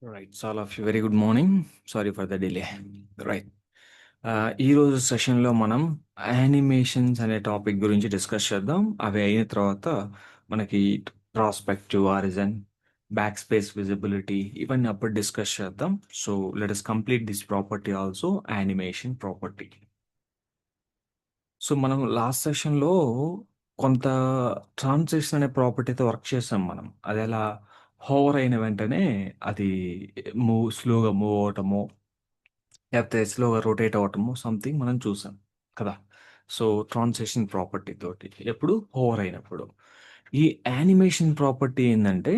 Right. So all of you, very good morning. Sorry for the delay. Right. ఈరోజు సెషన్లో మనం animations అనే topic గురించి డిస్కస్ చేద్దాం. అవి అయిన తర్వాత మనకి prospective origin, back space visibility ఇవన్నీ అప్పుడు డిస్కస్ చేద్దాం. So let us complete this property also, animation property. So మనం లాస్ట్ సెషన్లో కొంత ట్రాన్సిషన్ అనే ప్రాపర్టీతో వర్క్ చేసాం మనం. అది ఎలా హోవర్ అయిన వెంటనే అది స్లోగా మూవ్ అవటము, లేకపోతే స్లోగా రొటేట్ అవ్వటము సంథింగ్ మనం చూసాం కదా. సో ట్రాన్సిషన్ ప్రాపర్టీ తోటి ఎప్పుడు హోవర్ అయినప్పుడు. ఈ యానిమేషన్ ప్రాపర్టీ ఏంటంటే,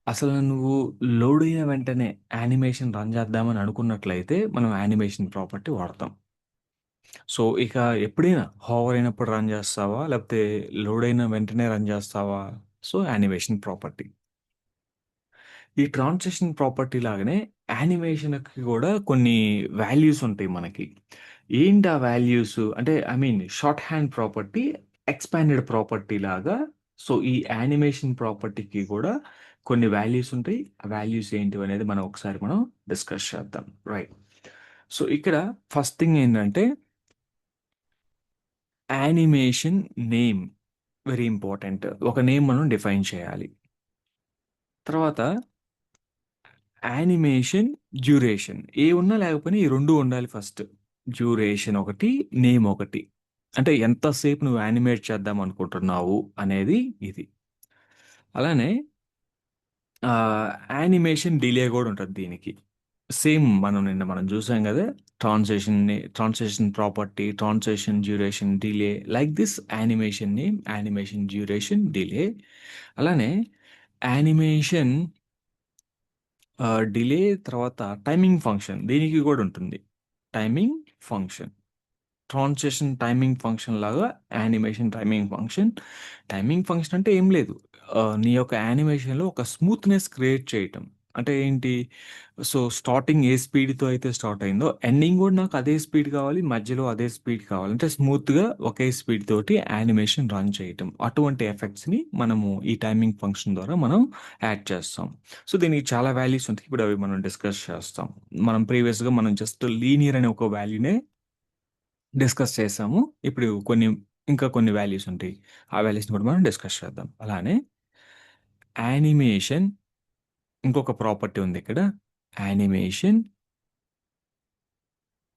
అసలు నువ్వు లోడ్ అయిన వెంటనే యానిమేషన్ రన్ చేద్దామని అనుకున్నట్లయితే మనం యానిమేషన్ ప్రాపర్టీ వాడతాం. సో ఇక ఎప్పుడైనా హోవర్ అయినప్పుడు రన్ చేస్తావా, లేకపోతే లోడ్ అయిన వెంటనే రన్ చేస్తావా? So animation property. ఈ ట్రాన్సిషన్ ప్రాపర్టీ లాగానే యానిమేషన్కి కూడా కొన్ని వాల్యూస్ ఉంటాయి మనకి. ఏంటి ఆ వాల్యూస్ అంటే, I mean short hand property, expanded property లాగా. సో ఈ యానిమేషన్ ప్రాపర్టీకి కూడా కొన్ని వాల్యూస్ ఉంటాయి. ఆ వాల్యూస్ ఏంటివి అనేది మనం డిస్కస్ చేద్దాం. రైట్. సో ఇక్కడ ఫస్ట్ థింగ్ ఏంటంటే, యానిమేషన్ నేమ్ వెరీ ఇంపార్టెంట్. ఒక నేమ్ మనం డిఫైన్ చేయాలి. తర్వాత యానిమేషన్ డ్యూరేషన్ ఏ ఉన్నా లేకపోయినా ఈ రెండు ఉండాలి ఫస్ట్. డ్యూరేషన్ ఒకటి, నేమ్ ఒకటి. అంటే ఎంతసేపు నువ్వు యానిమేట్ చేద్దాం అనుకుంటున్నావు అనేది ఇది. అలానే యానిమేషన్ డిలే కూడా ఉంటుంది దీనికి. సేమ్ మనం చూసాం కదా, transition property, transition duration, delay, like this animation name, animation duration, delay. అలానే యానిమేషన్ డిలే తర్వాత టైమింగ్ ఫంక్షన్ దీనికి కూడా ఉంటుంది. Timing function, transition timing function లాగా animation timing function. Timing function అంటే ఏం లేదు, నీ యొక్క యానిమేషన్లో ఒక స్మూత్నెస్ క్రియేట్ చేయటం. అంటే ఏంటి? సో స్టార్టింగ్ ఏ స్పీడ్తో అయితే స్టార్ట్ అయిందో ఎండింగ్ కూడా నాకు అదే స్పీడ్ కావాలి, మధ్యలో అదే స్పీడ్ కావాలి. అంటే స్మూత్గా ఒకే స్పీడ్ తోటి యానిమేషన్ రన్ చేయటం. అటువంటి ఎఫెక్ట్స్ని మనము ఈ టైమింగ్ ఫంక్షన్ ద్వారా మనం యాడ్ చేస్తాం. సో దీనికి చాలా వాల్యూస్ ఉంటాయి. ఇప్పుడు అవి మనం డిస్కస్ చేస్తాం. ప్రీవియస్గా మనం జస్ట్ లీనియర్ అనే ఒక వాల్యూనే డిస్కస్ చేసాము. ఇప్పుడు ఇంకా కొన్ని వాల్యూస్ ఉంటాయి. ఆ వాల్యూస్ని కూడా మనం డిస్కస్ చేద్దాం. అలానే యానిమేషన్ ఇంకొక ప్రాపర్టీ ఉంది ఇక్కడ. Animation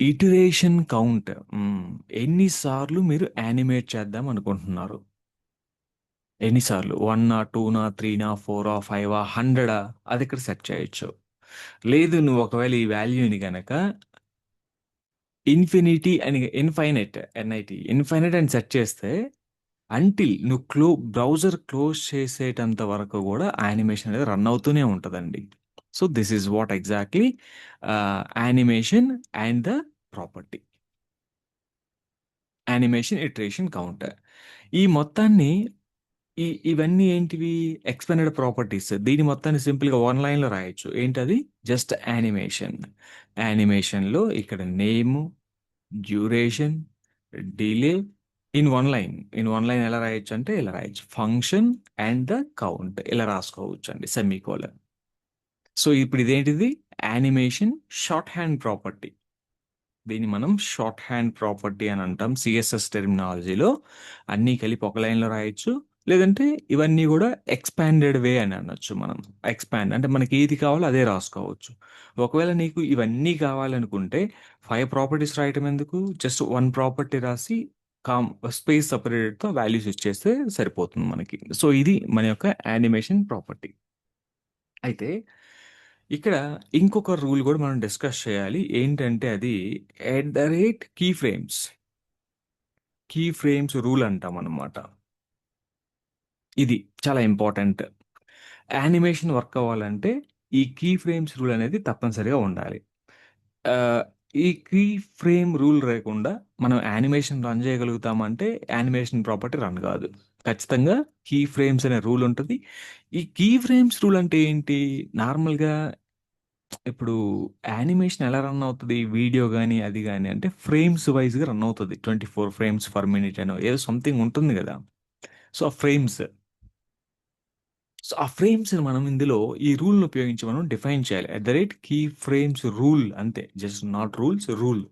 iteration count. ఎన్నిసార్లు మీరు యానిమేట్ చేద్దాం అనుకుంటున్నారు? ఎన్నిసార్లు? 1 2 3 4 5 100? అది ఇక్కడ సెట్ చేయొచ్చు. లేదు, నువ్వు ఒకవేళ ఈ వాల్యూని కనుక ఇన్ఫినిటీ అని, ఇన్ఫైనైట్ అని సెట్ చేస్తే, అంటిల్ నువ్వు బ్రౌజర్ క్లోజ్ చేసేటంత వరకు కూడా యానిమేషన్ అనేది రన్ అవుతూనే ఉంటుందండి. So this is what exactly animation and the property, animation iteration counter. ఈ మొత్తాన్ని ఇవన్నీ ఏంటివి? Expanded properties. దీని మొత్తాన్ని సింపుల్గా వన్ లైన్లో రాయొచ్చు. ఏంటది? Just animation. యానిమేషన్లో ఇక్కడ name, duration, delay in one line ఎలా రాయొచ్చు అంటే ఇలా రాయొచ్చు. ఫంక్షన్ అండ్ ద కౌంట్ ఇలా రాసుకోవచ్చు అండి, సెమీకోలన్. సో ఇప్పుడు ఇదేంటిది? Animation short hand property. దీన్ని మనం షార్ట్ హ్యాండ్ ప్రాపర్టీ అని అంటాం సిఎస్ఎస్ టెర్మినాలజీలో. అన్నీ కలిపి ఒక లైన్లో రాయొచ్చు. లేదంటే ఇవన్నీ కూడా ఎక్స్పాండెడ్ వే అని అనొచ్చు మనం. ఎక్స్పాండ్ అంటే మనకి ఏది కావాలో అదే రాసుకోవచ్చు. ఒకవేళ నీకు ఇవన్నీ కావాలనుకుంటే 5 ప్రాపర్టీస్ రాయటం ఎందుకు? జస్ట్ 1 ప్రాపర్టీ రాసి స్పేస్ సపరేటెడ్తో వాల్యూస్ ఇచ్చేస్తే సరిపోతుంది మనకి. సో ఇది మన యొక్క యానిమేషన్ ప్రాపర్టీ. అయితే ఇక్కడ ఇంకొక రూల్ కూడా మనం డిస్కస్ చేయాలి. ఏంటంటే అది కీ ఫ్రేమ్స్ రూల్ అంటాం అన్నమాట. ఇది చాలా ఇంపార్టెంట్. యానిమేషన్ వర్క్ అవ్వాలంటే ఈ కీ ఫ్రేమ్స్ రూల్ అనేది తప్పనిసరిగా ఉండాలి. ఆహ్, ఈ కీ ఫ్రేమ్ రూల్ లేకుండా మనం యానిమేషన్ రన్ చేయగలుగుతామంటే యానిమేషన్ ప్రాపర్టీ రన్ కాదు. ఖచ్చితంగా కీ ఫ్రేమ్స్ అనే రూల్ ఉంటుంది. ఈ కీ ఫ్రేమ్స్ రూల్ అంటే ఏంటి? నార్మల్‌గా ఇప్పుడు యానిమేషన్ ఎలా రన్ అవుతది? వీడియో గాని, అది గాని అంటే ఫ్రేమ్స్ వైస్‌గా రన్ అవుతది. 24 ఫ్రేమ్స్ పర్ మినిట్ అనో ఏదో సంథింగ్ ఉంటుంది గదా! సో, ఆ ఫ్రేమ్స్ సో, ఆ ఫ్రేమ్స్‌ని మనం ఇందులో ఈ రూల్‌ని ఉపయోగించి మనం డిఫైన్ చేయాలి. At the rate key frames rule అంతే. Just not rules, rule.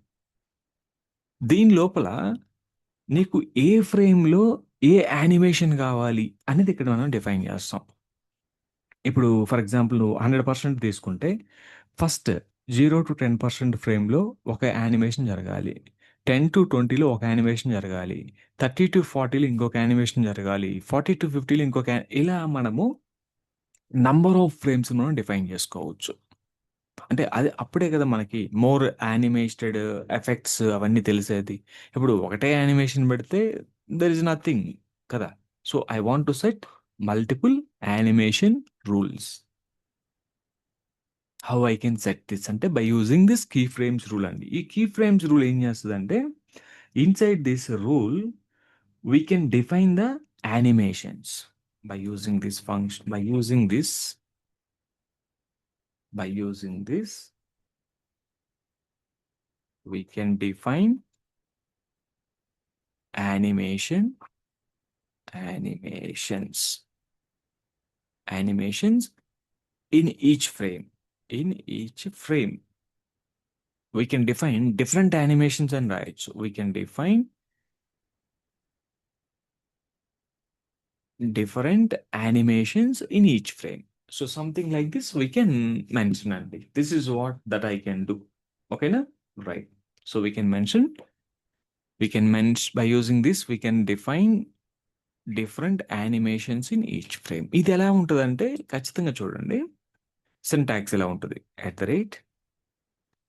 దీని లోపల నీకు ఏ ఫ్రేమ్‌లో ఏ యానిమేషన్ గావాలి అనేది ఇక్కడ మనం డిఫైన్ జేస్తాం. ఇప్పుడు ఫర్ ఎగ్జాంపుల్ నువ్వు 100% తీసుకుంటే ఫస్ట్ 0-10% ఫ్రేమ్‌లో ఒక యానిమేషన్ జరగాలి. 10-20లో ఒక యానిమేషన్ జరగాలి. 30-40లో ఇంకొక యానిమేషన్ జరగాలి. 40-50లో ఇంకొక ఇలా మనము నంబర్ ఆఫ్ ఫ్రేమ్స్ మనం డిఫైన్ జేసుకోవచ్చు. అంటే అది అప్పుడే కదా మనకి మోర్ యానిమేటెడ్ ఎఫెక్ట్స్ అవన్నీ తెలిసేది. ఇప్పుడు ఒకటే యానిమేషన్ పెడితే దేర్ ఇస్ నథింగ్ కదా! So, I want to set multiple animation rules. How I can set this అంటే by using this key frames rule అండి. ఈ కీ ఫ్రేమ్స్ రూల్ ఏం చేస్తదంటే inside this rule we can define the animations by using this function by using this we can define animation animations animations in each frame we can define different animations and rights we can define different animations in each frame so something like this we can mention and this is what that I can do okay na right so we can mention by using this we can define different animations in each frame. ఇది ఎలా ఉంటదంటే ఖచ్చితంగా చూడండి. Syntax ఇలా ఉంటది. At the rate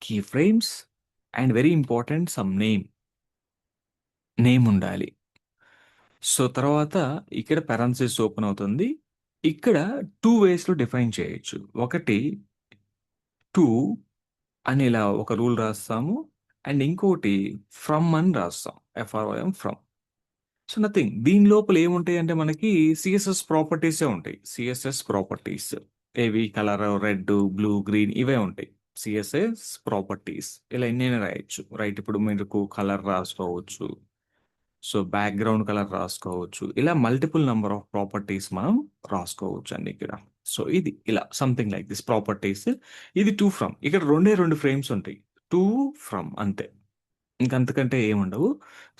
key frames and very important some name ఉండాలి. సో, తర్వాత ఇక్కడ పారాంథసిస్ ఓపెన్ అవుతుంది. ఇక్కడ 2 వేస్‌లో డిఫైన్ చేయొచ్చు. ఒకటి 2 అని ఇలా ఒక రూల్ రాస్తాము. అండ్ ఇంకోటి ఫ్రమ్ అని రాస్తాం. ఎఫ్ఆర్ఓఎం ఫ్రమ్. So, nothing. దీని లోపల ఏముంటాయంటే మనకి సీఎస్ఎస్ ప్రాపర్టీసే ఉంటాయి. CSS properties. ఏవి కలర్ రెడ్, బ్లూ, గ్రీన్ ఇవే ఉంటాయి. CSS properties. ఇలా ఎన్నైనా రాయొచ్చు. రైట్ ఇప్పుడు మీకు కలర్ రాసుకోవచ్చు. సో, బ్యాక్‌గ్రౌండ్ కలర్ రాసుకోవచ్చు. ఇలా మల్టిపుల్ నంబర్ ఆఫ్ ప్రాపర్టీస్ మనం రాసుకోవచ్చండి ఇక్కడ. సో, ఇది ఇలా సంథింగ్ లైక్ దిస్ ప్రాపర్టీస్. ఇది 2 ఫ్రమ్. ఇక్కడ 2 ఫ్రేమ్స్ ఉంటాయి. 2 ఫ్రమ్ అంతే. ఇంక అంతకంటే ఏముండవు.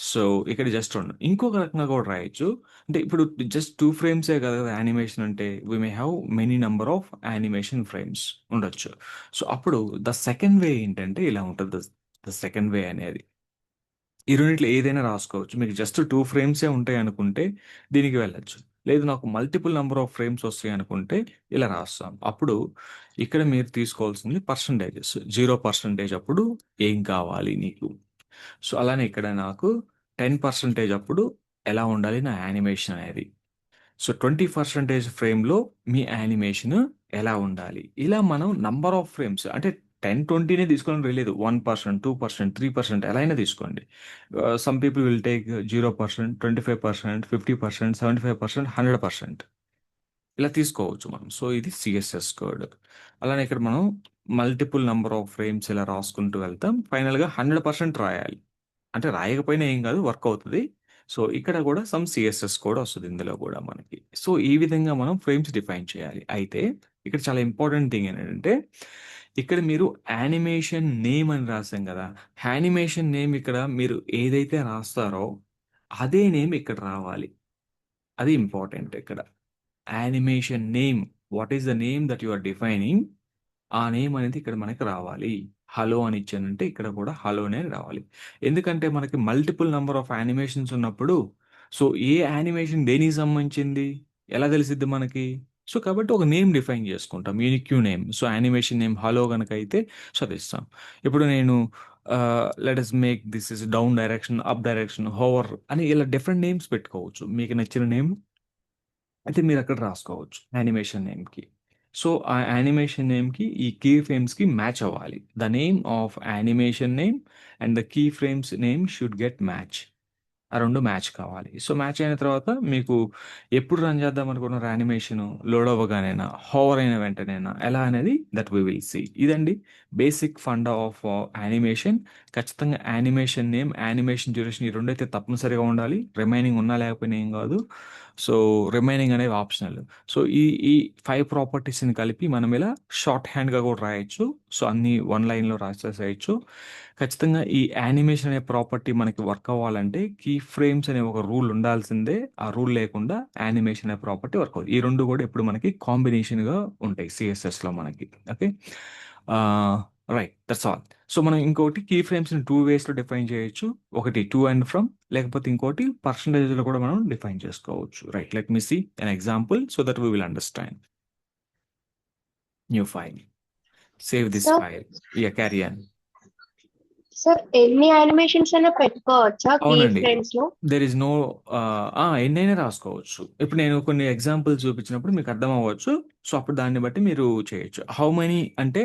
సో, ఇక్కడ జస్ట్ 2. ఇంకొక రకంగా కూడా రాయొచ్చు. అంటే ఇప్పుడు జస్ట్ 2 ఫ్రేమ్సే కదా యానిమేషన్ అంటే. We may have many number of animation frames ఉండొచ్చు. సో, అప్పుడు ద సెకండ్ వే ఏంటంటే ఇలా ఉంటది. ద సెకండ్ వే అనేది. ఈ రెండిట్లో ఏదైనా రాసుకోవచ్చు. మీకు జస్ట్ 2 ఫ్రేమ్సే ఉంటాయనుకుంటే దీనికి వెళ్ళొచ్చు. లేదు నాకు మల్టిపుల్ నంబర్ ఆఫ్ ఫ్రేమ్స్ వస్తాయనుకుంటే ఇలా రాస్తాం. అప్పుడు ఇక్కడ మీరు తీసుకోవాల్సింది పర్సెంటేజెస్. 0% అప్పుడు ఏం కావాలి నీకు? సో, అలానే ఇక్కడ నాకు 10% అప్పుడు ఎలా ఉండాలి నా యానిమేషన్ అనేది. సో, 20% ఫ్రేమ్‌లో మీ యానిమేషన్ ఎలా ఉండాలి? ఇలా మనం నంబర్ ఆఫ్ ఫ్రేమ్స్ అంటే 10, 20నే తీసుకోవడం లేదు. 1%, 2%, 3% ఎలా అయినా తీసుకోండి. సమ్ పీపుల్ విల్ టేక్ 0%, 25%, 50%, 75%, 100% ఇలా తీసుకోవచ్చు మనం. సో, ఇది సీఎస్ఎస్ కోడ్. అలానే ఇక్కడ మనం మల్టిపుల్ నంబర్ ఆఫ్ ఫ్రేమ్స్ ఇలా రాసుకుంటూ వెళ్తాం. ఫైనల్‌గా 100% రాయాలి. అంటే రాయకపోయినా ఏం కాదు వర్క్ అవుతది. సో, ఇక్కడ కూడా సమ్ సీఎస్ఎస్ కోడ్ వస్తది ఇందులో గూడా మనకి. సో, ఈ విధంగా మనం ఫ్రేమ్స్ డిఫైన్ చేయాలి. అయితే ఇక్కడ చాలా ఇంపార్టెంట్ థింగ్ ఏంటంటే, ఇక్కడ మీరు యానిమేషన్ నేమ్ అని రాసాం గదా! యానిమేషన్ నేమ్ ఇక్కడ మీరు ఏదైతే రాస్తారో అదే నేమ్ ఇక్కడ రావాలి. అది ఇంపార్టెంట్ ఇక్కడ. Animation name. What is the name that you are defining? ఆ నేమ్ అనేది ఇక్కడ మనకి రావాలి. హలో అని ఇచ్చానంటే ఇక్కడ కూడా హలోనే రావాలి. ఎందుకంటే మనకి మల్టిపుల్ నంబర్ ఆఫ్ యానిమేషన్స్ ఉన్నప్పుడు సో, ఏ యానిమేషన్ దేనికి సంబంధించింది? ఎలా తెలిసిద్ది మనకి? సో, కాబట్టి ఒక నేమ్ డిఫైన్ చేసుకుంటాం. Unique name. So, animation name hello గనక అయితే సో, అది ఇస్తాం. ఇప్పుడు నేను let us make this is down direction, up direction, hover అని ఇలా డిఫరెంట్ నేమ్స్ పెట్టుకోవచ్చు. మీకు నచ్చిన నేమ్ అయితే మీరక్కడ రాసుకోవచ్చు యానిమేషన్ నేమ్‌కి. సో, ఆ యానిమేషన్ నేమ్‌కి ఈ కీ ఫ్రేమ్స్‌కి మ్యాచ్ అవ్వాలి. The name of animation name and the key frames name should get match. ఆ 2 మ్యాచ్ కావాలి. సో, మ్యాచ్ అయిన తర్వాత మీకు ఎప్పుడు రన్ చేద్దాం అనుకున్నారు యానిమేషను లోడ్ అవ్వగానేనా? హోవర్ అయిన వెంటనేనా? ఎలా అనేది దట్ వి విల్ సీ. ఇదండి బేసిక్ ఫండా ఆఫ్ యానిమేషన్. ఖచ్చితంగా యానిమేషన్ నేమ్, యానిమేషన్ డ్యూరేషన్ ఈ రెండైతే తప్పనిసరిగా ఉండాలి. రిమైనింగ్ ఉన్నా లేకపోయినా ఏం కాదు. సో రిమైనింగ్ అనేవి ఆప్షనల్. సో ఈ ఈ 5 ప్రాపర్టీస్‌ని కలిపి మనం ఇలా షార్ట్ హ్యాండ్‌గా కూడా రాయొచ్చు. సో అన్నీ వన్ లైన్‌లో రాసేసేయొచ్చు. ఖచ్చితంగా ఈ యానిమేషన్ అనే ప్రాపర్టీ మనకి వర్క్ అవ్వాలంటే కీ ఫ్రేమ్స్ అనే ఒక రూల్ ఉండాల్సిందే. ఆ రూల్ లేకుండా యానిమేషన్ అనే ప్రాపర్టీ వర్క్ అవ్వదు. ఈ 2 కూడా ఎప్పుడు మనకి కాంబినేషన్‌గా ఉంటాయి సీఎస్ఎస్‌లో మనకి. Okay. Right. That's all. So మనం ఇంకోటి కీ ఫ్రేమ్స్‌ని 2 వేస్‌లో డిఫైన్ చేయొచ్చు. ఒకటి టు అండ్ ఫ్రమ్, లేకపోతే ఇంకోటి పర్సెంటేజ్‌లో కూడా మనం డిఫైన్ చేసుకోవచ్చు. Right. Let me see an example so that we will understand. New file. Save this sir file. Yeah! Carry on. Sir ఎన్ని యానిమేషన్స్ అయినా పెట్టుకోవచ్చా కీ అవునండి. ఫ్రేమ్స్ లో? దేర్ ఈస్ నో ఎన్నైనా రాసుకోవచ్చు. ఇప్పుడు నేను కొన్ని ఎగ్జాంపుల్స్ చూపించినప్పుడు మీకు అర్థం అవ్వచ్చు. సో, అప్పుడు దాన్ని బట్టి మీరు చేయొచ్చు. హౌ మెనీ అంటే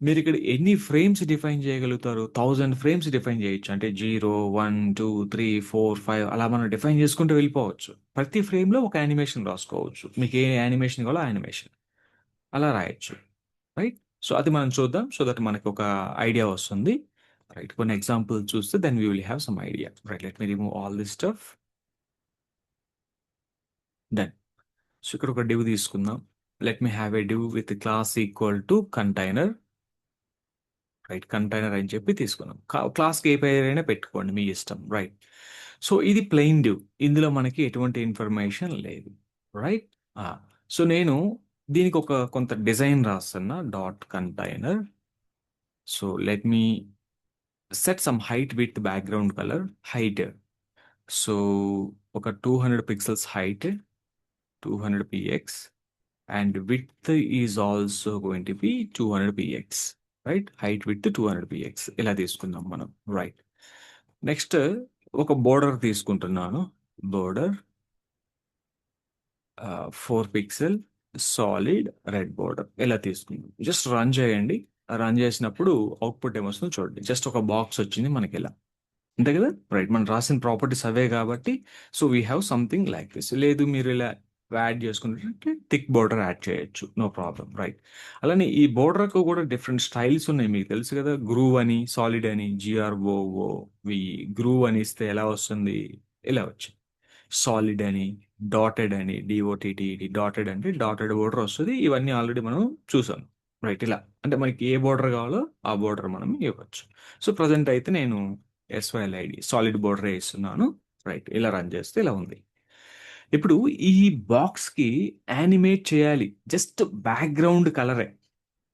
మీరిక్కడ ఎన్ని ఫ్రేమ్స్ డిఫైన్ చేయగలుగుతారు? 1000 ఫ్రేమ్స్ డిఫైన్ చేయొచ్చు. అంటే 0, 1, 2, 3, 4, 5 అలా మనం డిఫైన్ చేసుకుంటూ వెళ్ళిపోవచ్చు. ప్రతి ఫ్రేమ్‌లో ఒక యానిమేషన్ రాసుకోవచ్చు. మీకు ఏ యానిమేషన్ కావాలో ఆ యానిమేషన్. అలా రాయొచ్చు. రైట్. సో, అది మనం చూద్దాం. సో దట్ మనకు ఒక ఐడియా వస్తుంది. రైట్. కొన్ని ఎగ్జాంపుల్స్ చూస్తే then we will have some idea. Right. Let me remove all this stuff. Done. So, ఇక్కడ ఒక డివ్ తీసుకుందాం. Let me have a div with class equal to container. Right. Container అని చెప్పి తీసుకున్నాం. క్లాస్‌కి ఏ పేరైనా పెట్టుకోండి మీ ఇష్టం. రైట్. సో, ఇది ప్లెయిన్ డివ్. ఇందులో మనకి ఎటువంటి ఇన్ఫర్మేషన్ లేదు. రైట్. ఆ! సో, నేను దీనికి ఒక కొంత డిజైన్ రాస్తున్నా. Dot container. So, let me set some height with background colour. Height. So, ఒక 200 pixels height, 200 px and width is also going to B 200 px. Right. Height width 200 px ఇలా తీసుకుందాం మనం. రైట్. నెక్స్ట్ ఒక border తీసుకుంటున్నాను. Border 4 pixel solid red border ఇలా తీసుకుందాం. Just run చేయండి. Run చేసినప్పుడు అవుట్‌పుట్ ఏమొస్తుందో చూడండి. జస్ట్ ఒక బాక్స్ వచ్చింది మనకిలా. అంతే కదా! రైట్. మనం రాసిన ప్రాపర్టీస్ అవే కాబట్టి so, we have something like this. లేదు మీరు ఇలా యాడ్ చేసుకుంటే థిక్ బోర్డర్ యాడ్ చేయొచ్చు. No problem. రైట్. అలానే ఈ బోర్డర్‌కు కూడా డిఫరెంట్ స్టైల్స్ ఉన్నాయి. మీకు తెలుసు కదా! గ్రూవ్ అని, సాలిడ్ అని, జీఆర్ఓఓవి గ్రూవ్ అని ఇస్తే ఎలా వస్తుంది? ఇలా వచ్చింది. సాలిడ్ అని, డాటెడ్ అని, డీఓటీటీఈడి డాటెడ్ అంటే డాటెడ్ బోర్డర్ వస్తది. ఇవన్నీ ఆల్రెడీ మనం చూసాం. రైట్. ఇలా. అంటే మనకి ఏ బోర్డర్ కావాలో ఆ బోర్డర్ మనం ఇవ్వచ్చు. సో, ప్రెజెంట్ అయితే నేను ఎస్‌వైఎల్ఐడి సాలిడ్ బోర్డరే ఇస్తున్నాను. రైట్. ఇలా రన్ చేస్తే ఇలా ఉంది. ఇప్పుడు ఈ బాక్స్‌కి యానిమేట్ చేయాలి. జస్ట్ బ్యాక్‌గ్రౌండ్ కలరే.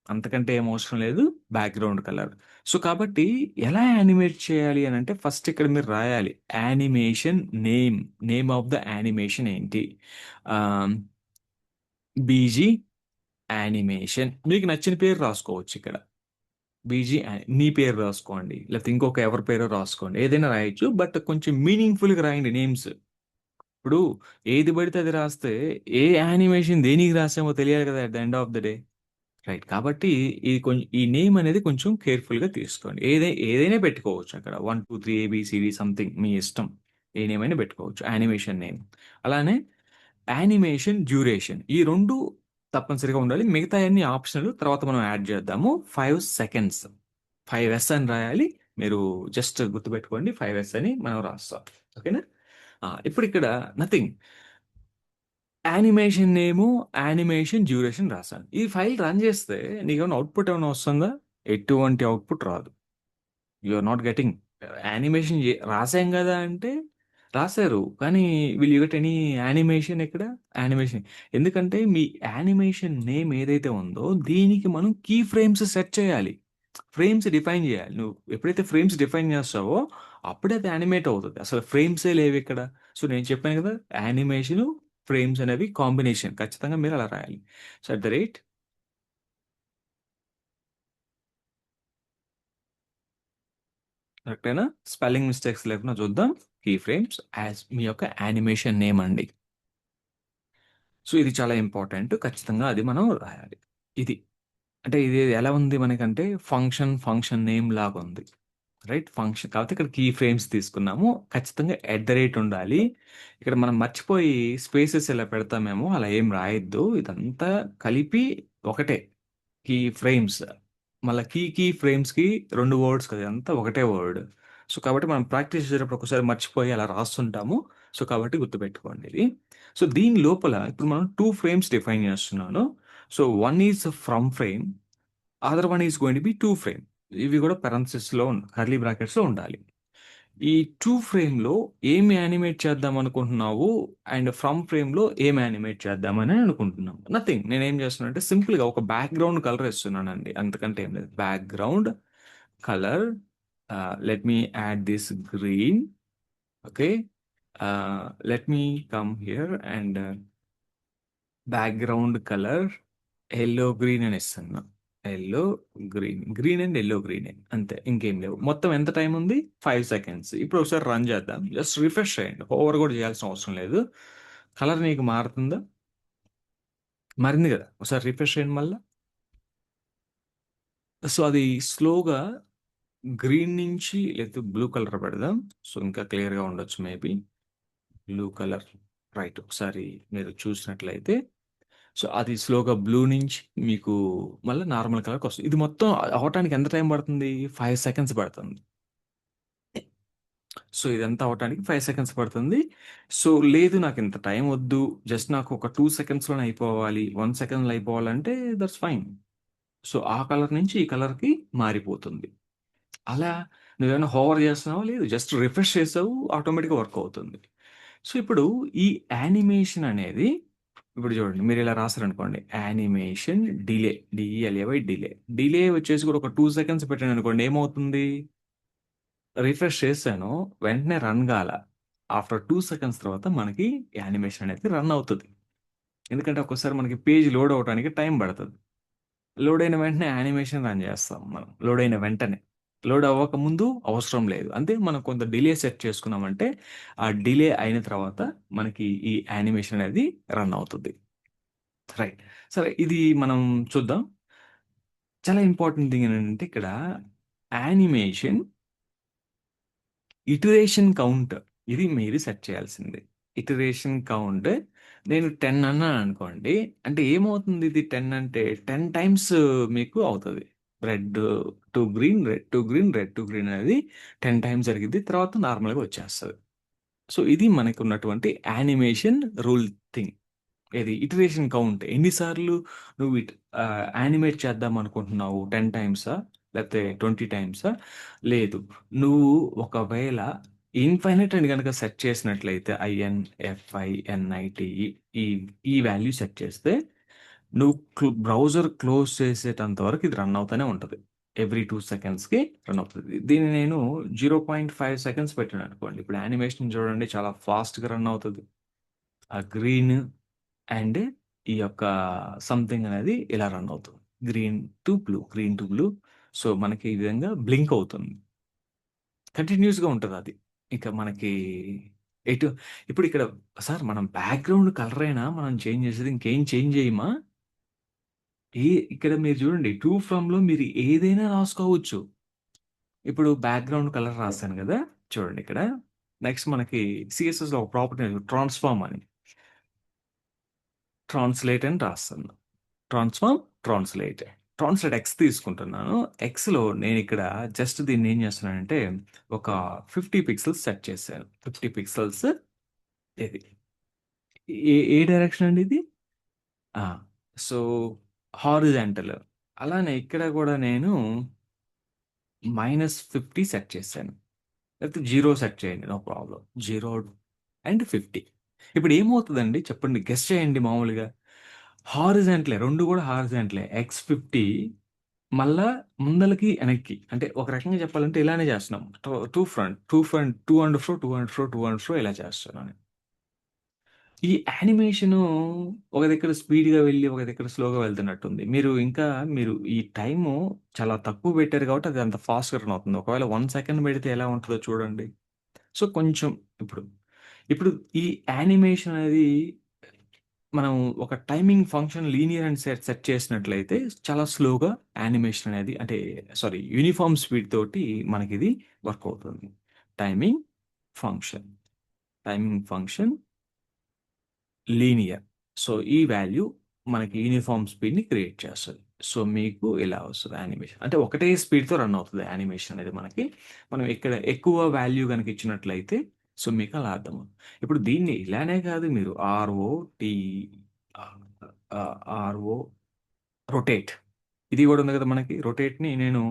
అంతకంటే ఏం అవసరం లేదు. Background colour. సో, కాబట్టి ఎలా యానిమేట్ చేయాలి అనంటే ఫస్ట్ ఇక్కడ మీరు రాయాలి. Animation name. Name of the animation ఏంటి? ఆహ్, బీజీ యానిమేషన్. మీకు నచ్చిన పేరు రాసుకోవచ్చు ఇక్కడ. మీ పేరు రాసుకోండి. లేకపోతే ఇంకొక ఎవరి పేరో రాసుకోండి. ఏదైనా రాయొచ్చు. బట్ కొంచెం మీనింగ్‌ఫుల్‌గా రాయండి నేమ్స్. ఇప్పుడు ఏది పడితే అది రాస్తే ఏ యానిమేషన్ దేనికి రాసామో తెలియాలి కదా! At the end of the day. Right. కాబట్టి ఇది ఈ నేమ్ అనేది కొంచెం కేర్‌ఫుల్‌గా తీసుకోండి. ఏదైనా పెట్టుకోవచ్చు అక్కడ. 1, 2, 3 ఏబీసీడీ సంథింగ్ మీ ఇష్టం. ఏ నేమ్ అయినా పెట్టుకోవచ్చు. Animation name. అలానే యానిమేషన్ డ్యూరేషన్. ఈ 2 తప్పనిసరిగా ఉండాలి. మిగతాయన్నీ ఆప్షనల్. తర్వాత మనం యాడ్ చేద్దాము. 5 సెకండ్స్. 5S అని రాయాలి. మీరు జస్ట్ గుర్తుపెట్టుకోండి. 5S అని మనం రాస్తాం. ఓకేనా? ఇప్పుడు ఇక్కడ నథింగ్. యానిమేషన్ నేము, యానిమేషన్ డ్యూరేషన్ రాశాను. ఈ ఫైల్ రన్ చేస్తే నీకేమైనా అవుట్‌పుట్ ఏమైనా వస్తుందా? ఎటువంటి అవుట్‌పుట్ రాదు. You are not getting animation రాసాం గదా! అంటే రాసారు. కానీ will you get any animation ఇక్కడ? యానిమేషన్ ఎందుకంటే మీ యానిమేషన్ నేమ్ ఏదైతే ఉందో దీనికి మనం కీ ఫ్రేమ్స్ సెట్ చేయాలి. ఫ్రేమ్స్ డిఫైన్ చేయాలి. నువ్వు ఎప్పుడైతే ఫ్రేమ్స్ డిఫైన్ చేస్తావో అప్పుడే అది యానిమేట్ అవుతది. అసలు ఫ్రేమ్సే లేవిక్కడ. సో, నేను చెప్పాను కదా! యానిమేషను, ఫ్రేమ్స్ అనేవి కాంబినేషన్. ఖచ్చితంగా మీరు అలా రాయాలి. సో, అట్ ద రేట్ కరెక్టేనా? స్పెల్లింగ్ మిస్టేక్స్ లేకుండా చూద్దాం. కీ ఫ్రేమ్స్ యాజ్ మీ యొక్క యానిమేషన్ నేమ్ అండి. సో, ఇది చాలా ఇంపార్టెంట్. ఖచ్చితంగా అది మనం రాయాలి. ఇది. అంటే ఇది ఎలా ఉంది మనకంటే ఫంక్షన్ నేమ్ లాగుంది. రైట్. ఫంక్షన్ కాకపోతే ఇక్కడ కీ ఫ్రేమ్స్ తీసుకున్నాము. ఖచ్చితంగా ఎట్ ద రేట్ ఉండాలి. ఇక్కడ మనం మర్చిపోయి స్పేసెస్ ఇలా పెడతామేమో అలా ఏం రాయొద్దు. ఇదంతా కలిపి ఒకటే. Key frames. మళ్ళా కీ ఫ్రేమ్స్‌కి 2 వర్డ్స్ కదా! ఇదంతా ఒకటే వర్డ్. సో, కాబట్టి మనం ప్రాక్టీస్ చేసేటప్పుడు ఒక్కోసారి మర్చిపోయి అలా రాస్తుంటాము. సో, కాబట్టి గుర్తుపెట్టుకోండి ఇది. సో, దీని లోపల ఇప్పుడు మనం 2 ఫ్రేమ్స్ డిఫైన్ చేస్తున్నాను. So, one is from frame, other one is going to B 2 frame. ఇవి కూడా పెరెంథసిస్‌లో కర్లీ బ్రాకెట్స్‌లో ఉండాలి. ఈ 2 ఫ్రేమ్‌లో ఏమి యానిమేట్ చేద్దాం అనుకుంటున్నావు? అండ్ ఫ్రమ్ ఫ్రేమ్‌లో ఏమి యానిమేట్ చేద్దామని అనుకుంటున్నాం. నథింగ్. నేనేం చేస్తున్నానంటే సింపుల్‌గా ఒక బ్యాక్‌గ్రౌండ్ కలర్ ఇస్తున్నానండి. అంతకంటే ఏం లేదు. Background colour, let me add this green. Okay. Let me come here and background colour yellow green అని ఇస్తున్నా. Yellow green. Green and yellow గ్రీనే. అంతే. ఇంకేం లేవు. మొత్తం ఎంత టైం ఉంది? 5 సెకండ్స్. ఇప్పుడు ఒకసారి రన్ చేద్దాం. జస్ట్ రిఫ్రెష్ చేయండి. ఓవర్ కూడా చేయాల్సిన అవసరం లేదు. కలర్ నీకు మారుతుందా? మారింది కదా! ఒకసారి రిఫ్రెష్ చేయండి మళ్ళా. సో, అది స్లోగా గ్రీన్ నుంచి లేకపోతే బ్లూ కలర్ పెడదాం. సో, ఇంకా క్లియర్‌గా ఉండొచ్చు మేబీ. Blue colour. రైట్. ఒకసారి మీరు చూసినట్లయితే సో, అది స్లోగా బ్లూ నుంచి మీకు మళ్ళా నార్మల్ కలర్‌కొస్తుంది. ఇది మొత్తం అవ్వటానికి ఎంత టైం పడుతుంది? 5 సెకండ్స్ పడుతుంది. సో, ఇదంతా అవ్వటానికి 5 సెకండ్స్ పడుతుంది. సో, లేదు నాకింత టైం వద్దు. జస్ట్ నాకు ఒక 2 సెకండ్స్‌లోనే అయిపోవాలి. 1 సెకండ్‌లో అయిపోవాలంటే దట్స్ ఫైన్. సో, ఆ కలర్ నుంచి ఈ కలర్‌కి మారిపోతుంది. అలా నువ్వేమైనా హోవర్ చేస్తున్నావా? లేదు. జస్ట్ రిఫ్రెష్ చేసావు ఆటోమేటిక్‌గా వర్క్ అవుతుంది. సో, ఇప్పుడు ఈ యానిమేషన్ అనేది ఇప్పుడు చూడండి మీరిలా రాసారనుకోండి. Animation delay. D E L A Y delay. Delay వచ్చేసి కూడా ఒక 2 సెకండ్స్ పెట్టాననుకోండి ఏమవుతుంది? రిఫ్రెష్ చేశాను. వెంటనే రన్ గాల. ఆఫ్టర్ 2 సెకండ్స్ తర్వాత మనకి యానిమేషన్ అనేది రన్ అవుతది. ఎందుకంటే ఒక్కోసారి మనకి పేజ్ లోడ్ అవ్వడానికి టైం పడతది. లోడ్ అయిన వెంటనే యానిమేషన్ రన్ చేస్తాం మనం. లోడ్ అయిన వెంటనే. లోడ్ అవ్వకముందు అవసరం లేదు. అంటే మనం కొంత డిలే సెట్ చేసుకున్నామంటే, ఆ డిలే అయిన తర్వాత మనకి ఈ యానిమేషన్ అనేది రన్ అవుతది. రైట్. సరే ఇది మనం చూద్దాం. చాలా ఇంపార్టెంట్ థింగ్ ఏంటంటే ఇక్కడ యానిమేషన్ ఇటరేషన్ కౌంట్ ఇది మీరు సెట్ చేయాల్సింది. ఇటరేషన్ కౌంట్ నేను 10 అన్నాననుకోండి. అంటే ఏమవుతుంది ఇది 10 అంటే 10 టైమ్స్ మీకు అవుతది. Red to green, red to green, red to green అనేది 10 టైమ్స్ జరిగిద్ది. తర్వాత నార్మల్‌గా వచ్చేస్తది. సో, ఇది మనకున్నటువంటి యానిమేషన్ రూల్ థింగ్. ఏది ఇటరేషన్ కౌంట్ ఎన్ని సార్లు నువ్వు యానిమేట్ చేద్దాం అనుకుంటున్నావు? 10 టైమ్సా? లేకపోతే 20 టైమ్సా? లేదు. నువ్వు ఒకవేళ ఇన్‌ఫైనైట్ అని గనక సెట్ చేసినట్లయితే ఐఎన్ఎఫ్ఐఎన్ఐటీఈ ఈ ఈ వాల్యూ సెట్ చేస్తే నువ్వు బ్రౌజర్ క్లోజ్ చేసేటంత వరకు ఇది రన్ అవుతానే ఉంటది. ఎవ్రీ 2 సెకండ్స్‌కి రన్ అవుతది. దీన్ని నేను 0.5 సెకండ్స్ పెట్టాననుకోండి. ఇప్పుడు యానిమేషన్ చూడండి చాలా ఫాస్ట్‌గా రన్ అవుతది. ఆ గ్రీన్ అండ్ ఈ యొక్క సంథింగ్ అనేది ఇలా రన్ అవుతుంది. Green to blue, green to blue. So, మనకి ఈ విధంగా బ్లింక్ అవుతుంది. కంటిన్యూయస్‌గా ఉంటదది. ఇక మనకి ఎటు ఇప్పుడు ఇక్కడ సార్ మనం బ్యాక్‌గ్రౌండ్ కలరేనా మనం చేంజ్ చేసేది ఇంకేం చేంజ్ చేయమా? ఏ ఇక్కడ మీరు చూడండి 2 ఫ్రమ్‌లో మీరు ఏదైనా రాసుకోవచ్చు. ఇప్పుడు బ్యాక్‌గ్రౌండ్ కలర్ రాసాను గదా! చూడండి ఇక్కడ. నెక్స్ట్ మనకి సీఎస్ఎస్‌లో ఒక ప్రాపర్టీ ట్రాన్స్‌ఫార్మ్ అని. ట్రాన్స్‌లేట్ అని రాస్తాను. Transform, translate. ట్రాన్స్‌లేట్ ఎక్స్ తీసుకుంటున్నాను. ఎక్స్‌లో నేనిక్కడ జస్ట్ దీన్నేం చేస్తున్నానంటే, ఒక 50 పిక్సెల్స్ సెట్ చేశాను. 50 పిక్సెల్స్ ఇది. ఏ ఏ డైరెక్షన్ అండి ఇది? ఆ! So, horizontal. అలానే ఇక్కడ గూడా నేను -50 సెట్ చేశాను. లేకపోతే 0 సెట్ చేయండి. No problem. 0 అండ్ 50. ఇప్పుడు ఏమవుతదండి చెప్పండి? గెస్ చేయండి మామూలుగా. హారిజాంటలే 2 గూడా హారిజాంటలే. ఎక్స్ 50 మళ్ళా ముందలకి, ఎనక్కి. అంటే ఒక రకంగా చెప్పాలంటే ఇలానే చేస్తున్నాం. Two and fro, two and fro, two and fro ఇలా చేస్తున్నాను. ఈ యానిమేషను ఒక దగ్గర స్పీడ్‌గా వెళ్లి, ఒక దగ్గర స్లోగా వెళ్తున్నట్టుంది. మీరు ఈ టైము చాలా తక్కువ పెట్టారు కాబట్టి అది అంత ఫాస్ట్‌గా రన్ అవుతుంది. ఒకవేళ 1 సెకండ్ పెడితే ఎలా ఉంటదో చూడండి. సో, కొంచెం ఇప్పుడు, ఇప్పుడు ఈ యానిమేషన్ అనేది మనం ఒక టైమింగ్ ఫంక్షన్ లీనియర్ అని సెట్ సెట్ చేసినట్లయితే చాలా స్లోగా యానిమేషన్ అనేది అంటే సారీ యూనిఫార్మ్ స్పీడ్ తోటి మనకిది వర్క్ అవుతుంది. Timing function, timing function linear. So, ఈ వాల్యూ మనకి యూనిఫార్మ్ స్పీడ్‌ని క్రియేట్ చేస్తది. సో, మీకు ఇలా వస్తది యానిమేషన్. అంటే ఒకటే స్పీడ్‌తో రన్ అవుతది యానిమేషన్ అనేది మనకి. మనం ఇక్కడ ఎక్కువ వాల్యూ గనక ఇచ్చినట్లయితే సో మీకు అలా అర్థం. ఇప్పుడు దీన్ని ఇలానే కాదు, మీరు టీ ఆర్ఓ రొటేట్, ఇది కూడా ఉంది కదా మనకి. రొటేట్ని నేను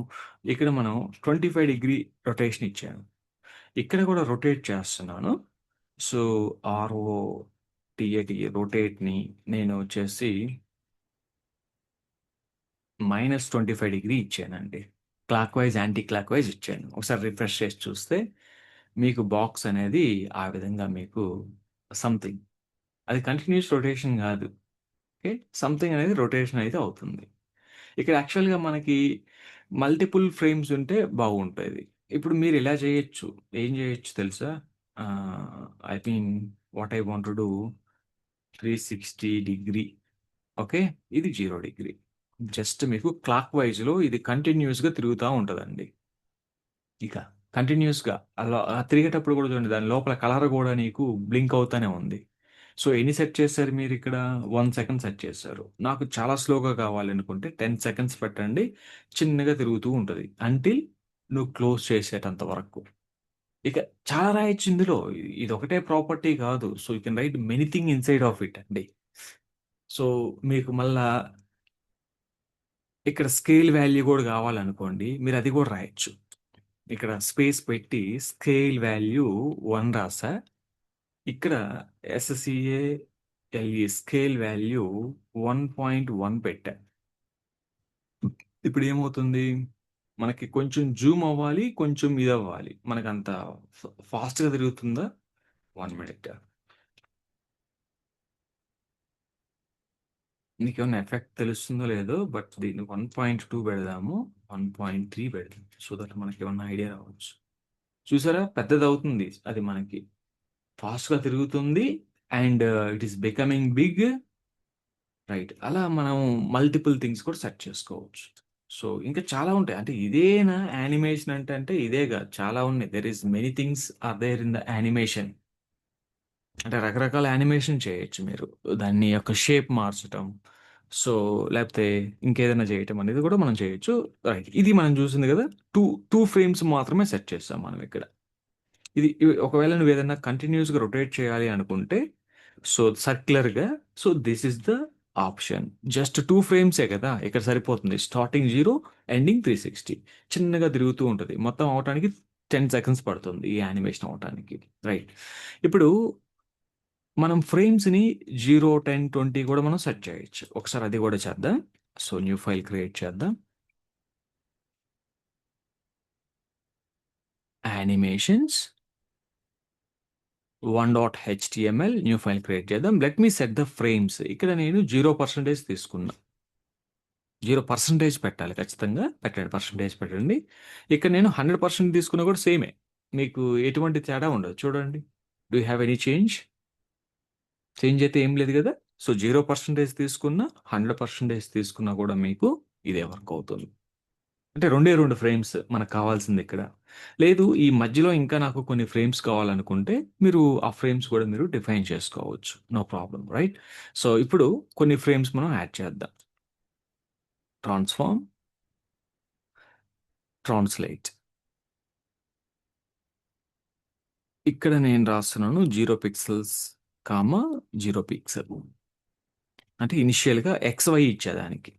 ఇక్కడ మనం 25 డిగ్రీ రొటేషన్ ఇచ్చాను, ఇక్కడ కూడా రొటేట్ చేస్తున్నాను. సో ఆర్ఓ టీఏటి రొటేట్ని నేను వచ్చేసి -25 డిగ్రీ ఇచ్చానండి. Clock wise anti clock wise ఇచ్చాను. ఒకసారి రిఫ్రెష్ చేసి చూస్తే మీకు బాక్స్ అనేది ఆ విధంగా మీకు సంథింగ్, అది కంటిన్యూస్ రొటేషన్ కాదు. ఓకే, సంథింగ్ అనేది రొటేషన్ అయితే అవుతుంది. ఇక్కడ యాక్చువల్గా మనకి మల్టిపుల్ ఫ్రేమ్స్ ఉంటే బాగుంటుంది. ఇప్పుడు మీరు ఇలా చేయొచ్చు, ఏం చేయొచ్చు తెలుసా? I mean what I want to do, 360 degree. Okay, ఇది 0 డిగ్రీ. జస్ట్ మీకు క్లాక్ వైజ్లో ఇది కంటిన్యూస్గా తిరుగుతూ ఉంటుందండి. ఇక కంటిన్యూస్గా అలా తిరిగేటప్పుడు కూడా చూడండి, దాని లోపల కలర్ కూడా నీకు బ్లింక్ అవుతానే ఉంది. సో ఎన్ని సెట్ చేశారు మీరు ఇక్కడ? 1 సెకండ్ సెట్ చేశారు. నాకు చాలా స్లోగా కావాలనుకుంటే 10 సెకండ్స్ పెట్టండి, చిన్నగా తిరుగుతూ ఉంటుంది అంటిల్ నువ్వు క్లోజ్ చేసేటంత వరకు. ఇక చాలా రాయొచ్చు ఇందులో, ఇది ఒకటే ప్రాపర్టీ కాదు. So you can write many thing inside of it అండి. సో మీకు మళ్ళా ఇక్కడ స్కేల్ వాల్యూ కూడా కావాలనుకోండి, మీరు అది కూడా రాయొచ్చు. ఇక్కడ స్పేస్ పెట్టి స్కేల్ వాల్యూ 1 రాసా, ఇక్కడ ఎస్సిఏఎల్ఈ స్కేల్ వాల్యూ 1.1 పెట్టా. ఇప్పుడు ఏమవుతుంది, మనకి కొంచెం జూమ్ అవ్వాలి, కొంచెం ఇది అవ్వాలి, మనకు అంత ఫాస్ట్గా తిరుగుతుందా? 1 మినిట్. నీకేమన్నా ఎఫెక్ట్ తెలుస్తుందో లేదో, బట్ దీన్ని 1.2 పెడదాము, 1.3 పెడదాం, సో దట్ మనకి ఏమన్నా ఐడియా రావచ్చు. చూసారా, పెద్దది అవుతుంది అది, మనకి ఫాస్ట్గా తిరుగుతుంది and it is becoming big. Right, అలా మనం మల్టిపుల్ థింగ్స్ కూడా సెట్ చేసుకోవచ్చు. సో ఇంకా చాలా ఉంటాయి. అంటే ఇదేనా యానిమేషన్ అంటే ఇదే కాదు, చాలా ఉన్నాయి. There is many things are there in the animation. అంటే రకరకాల యానిమేషన్ చేయొచ్చు మీరు, దాన్ని యొక్క షేప్ మార్చటం, సో లేకపోతే ఇంకేదైనా చేయటం అనేది కూడా మనం చేయొచ్చు. రైట్, ఇది మనం చూసింది కదా, టూ టూ ఫ్రేమ్స్ మాత్రమే సెట్ చేస్తాం మనం ఇక్కడ. ఒకవేళ నువ్వు ఏదైనా కంటిన్యూస్గా రొటేట్ చేయాలి అనుకుంటే, సో సర్క్యులర్గా, so this is the option. Just 2 ఫ్రేమ్సే కదా, ఇక్కడ సరిపోతుంది. స్టార్టింగ్ 0, ఎండింగ్ 360, చిన్నగా తిరుగుతూ ఉంటుంది. మొత్తం అవటానికి 10 సెకండ్స్ పడుతుంది ఈ యానిమేషన్ అవటానికి. రైట్, ఇప్పుడు మనం ఫ్రేమ్స్ని 0, 10, 20 కూడా మనం సెట్ చేయొచ్చు. ఒకసారి అది కూడా చేద్దాం. సో న్యూ ఫైల్ క్రియేట్ చేద్దాం, animations 1.html, new file create చేద్దాం. Let me set the frames. ఇక్కడ నేను 0% తీసుకున్నా. 0% పెట్టాలి, ఖచ్చితంగా పెట్టండి, పర్సంటేజ్ పెట్టండి. ఇక్కడ నేను 100% తీసుకున్నా కూడా సేమే, మీకు ఎటువంటి తేడా ఉండదు. చూడండి, do you have any change? Change అయితే ఏం లేదు కదా. సో 0% తీసుకున్నా, 100% తీసుకున్నా కూడా మీకు ఇదే వర్క్ అవుతుంది. అంటే 2 ఫ్రేమ్స్ మనకు కావాల్సింది ఇక్కడ. లేదు, ఈ మధ్యలో ఇంకా నాకు కొన్ని ఫ్రేమ్స్ కావాలనుకుంటే మీరు ఆ ఫ్రేమ్స్ కూడా మీరు డిఫైన్ చేసుకోవచ్చు, నో ప్రాబ్లం. రైట్, సో ఇప్పుడు కొన్ని ఫ్రేమ్స్ మనం యాడ్ చేద్దాం. Transform, translate. ఇక్కడ నేను రాస్తున్నాను 0 పిక్సెల్స్, 0 పిక్సెల్, అంటే ఇనిషియల్గా XY ఇచ్చేదానికి.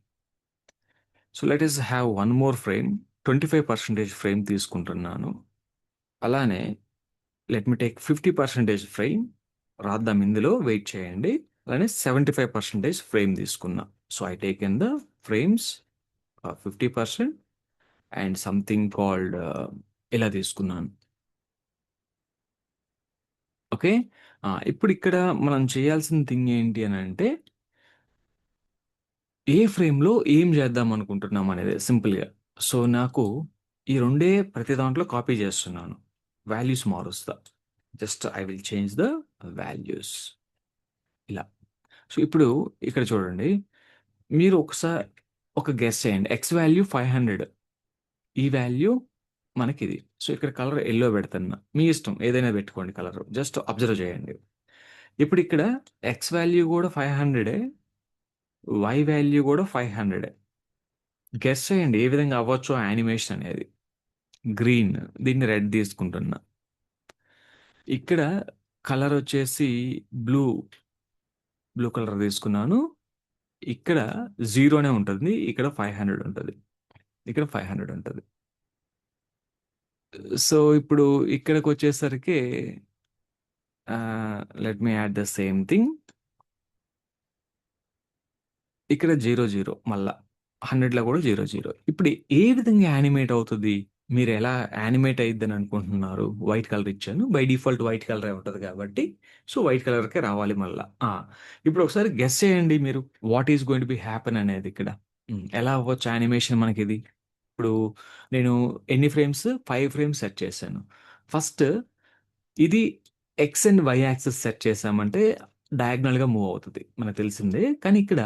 So let us have one more frame, 25% frame తీసుకుంటున్నాను. అలానే లెట్ మీ టేక్ 50% ఫ్రేమ్, రాద్దాం ఇందులో, వెయిట్ చేయండి. అలానే 75% ఫ్రేమ్ తీసుకున్నా. So I take in the frames 50% and something called ఇలా తీసుకున్నాను. ఓకే, ఇప్పుడు ఇక్కడ మనం చేయాల్సిన థింగ్ ఏంటి అని అంటే, ఏ ఫ్రేమ్లో ఏం చేద్దాం అనుకుంటున్నాం అనేది సింపుల్గా. సో నాకు ఈ రెండే ప్రతి దాంట్లో కాపీ చేస్తున్నాను, వాల్యూస్ మారుస్తా. Just I will change the values ఇలా. సో ఇప్పుడు ఇక్కడ చూడండి, మీరు ఒకసారి ఒక గెస్ చేయండి. ఎక్స్ వాల్యూ 500, ఈ వాల్యూ మనకిది. సో ఇక్కడ కలర్ ఎల్లో పెడుతున్నా, మీ ఇష్టం ఏదైనా పెట్టుకోండి కలర్, జస్ట్ అబ్జర్వ్ చేయండి. ఇప్పుడు ఇక్కడ ఎక్స్ వాల్యూ కూడా 500, వై వాల్యూ కూడా 500. గెస్ చేయండి ఏ విధంగా అవ్వచ్చో యానిమేషన్ అనేది. గ్రీన్, దీన్ని రెడ్ తీసుకుంటున్నా. ఇక్కడ కలర్ వచ్చేసి బ్లూ బ్లూ కలర్ తీసుకున్నాను. ఇక్కడ జీరోనే ఉంటుంది, ఇక్కడ 500 ఉంటుంది, ఇక్కడ 500 ఉంటుంది. సో ఇప్పుడు ఇక్కడికి వచ్చేసరికి let me add the same thing. ఇక్కడ 00 మళ్ళా 100లో కూడా 00. ఇప్పుడు ఏ విధంగా యానిమేట్ అవుతుంది? మీరు ఎలా యానిమేట్ అయిద్దని అనుకుంటున్నారు? వైట్ కలర్ ఇచ్చాను, బై డిఫాల్ట్ వైట్ కలరే ఉంటుంది కాబట్టి సో వైట్ కలర్కే రావాలి మళ్ళా. ఇప్పుడు ఒకసారి గెస్ చేయండి మీరు, what is going to B happen అనేది ఇక్కడ. ఎలా అవ్వచ్చు యానిమేషన్ మనకి ఇది? ఇప్పుడు నేను ఎన్ని ఫ్రేమ్స్, 5 ఫ్రేమ్స్ సెట్ చేశాను. ఫస్ట్ ఇది X and Y axis set చేసామంటే డయాగ్నల్గా మూవ్ అవుతుంది, మనకు తెలిసిందే. కానీ ఇక్కడ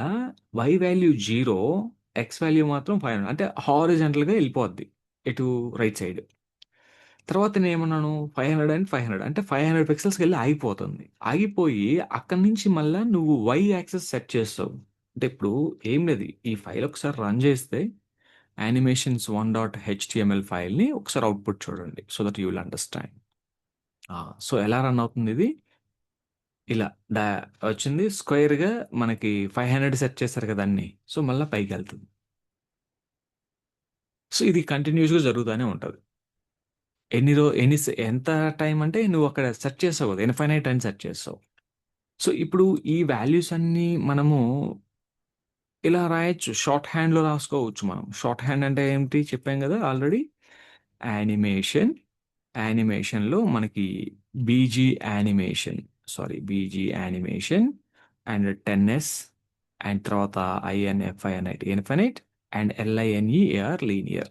వై వాల్యూ 0, ఎక్స్ వాల్యూ మాత్రం 500, అంటే హారిజంటల్గా వెళ్ళిపోద్ది ఇటు రైట్ సైడ్. తర్వాత నేను ఏమన్నాను, 500 అండ్ 500 అంటే 500 పిక్సెల్స్కి వెళ్ళి ఆగిపోతుంది. ఆగిపోయి అక్కడి నుంచి మళ్ళీ నువ్వు వై యాక్సిస్ సెట్ చేస్తావు. అంటే ఇప్పుడు ఏం లేదు, ఈ ఫైల్ ఒకసారి రన్ చేస్తే యానిమేషన్స్ 1.html ఫైల్ని ఒకసారి అవుట్పుట్ చూడండి, so that you will understand. So ఎలా రన్ అవుతుంది ఇది? ఇలా డా వచ్చింది స్క్వేర్‌గా, మనకి 500 సెట్ చేశారు కదా అన్నీ. సో మళ్ళా పైకెళ్తుంది. సో ఇది కంటిన్యూయస్‌గా జరుగుతానే ఉంటది. ఎన్ని రో ఎన్ని సె ఎంత టైం అంటే నువ్వు అక్కడ సెట్ చేసావు కదా! ఇన్‌ఫైనైట్ అని సెట్ చేసావు. సో ఇప్పుడు ఈ వాల్యూస్ అన్నీ మనము ఇలా రాయొచ్చు. షార్ట్ హ్యాండ్‌లో రాసుకోవచ్చు మనం. షార్ట్ హ్యాండ్ అంటే ఏంటి చెప్పాం కదా ఆల్రెడీ. యానిమేషన్, యానిమేషన్‌లో మనకి BG animation, BG animation and 10s and తర్వాత ఐఎన్ఎఫ్ఐఎన్ఐట్ ఇన్ఫినిట్ అండ్ ఎల్ఐఎన్ఈఆర్ లీనియర్.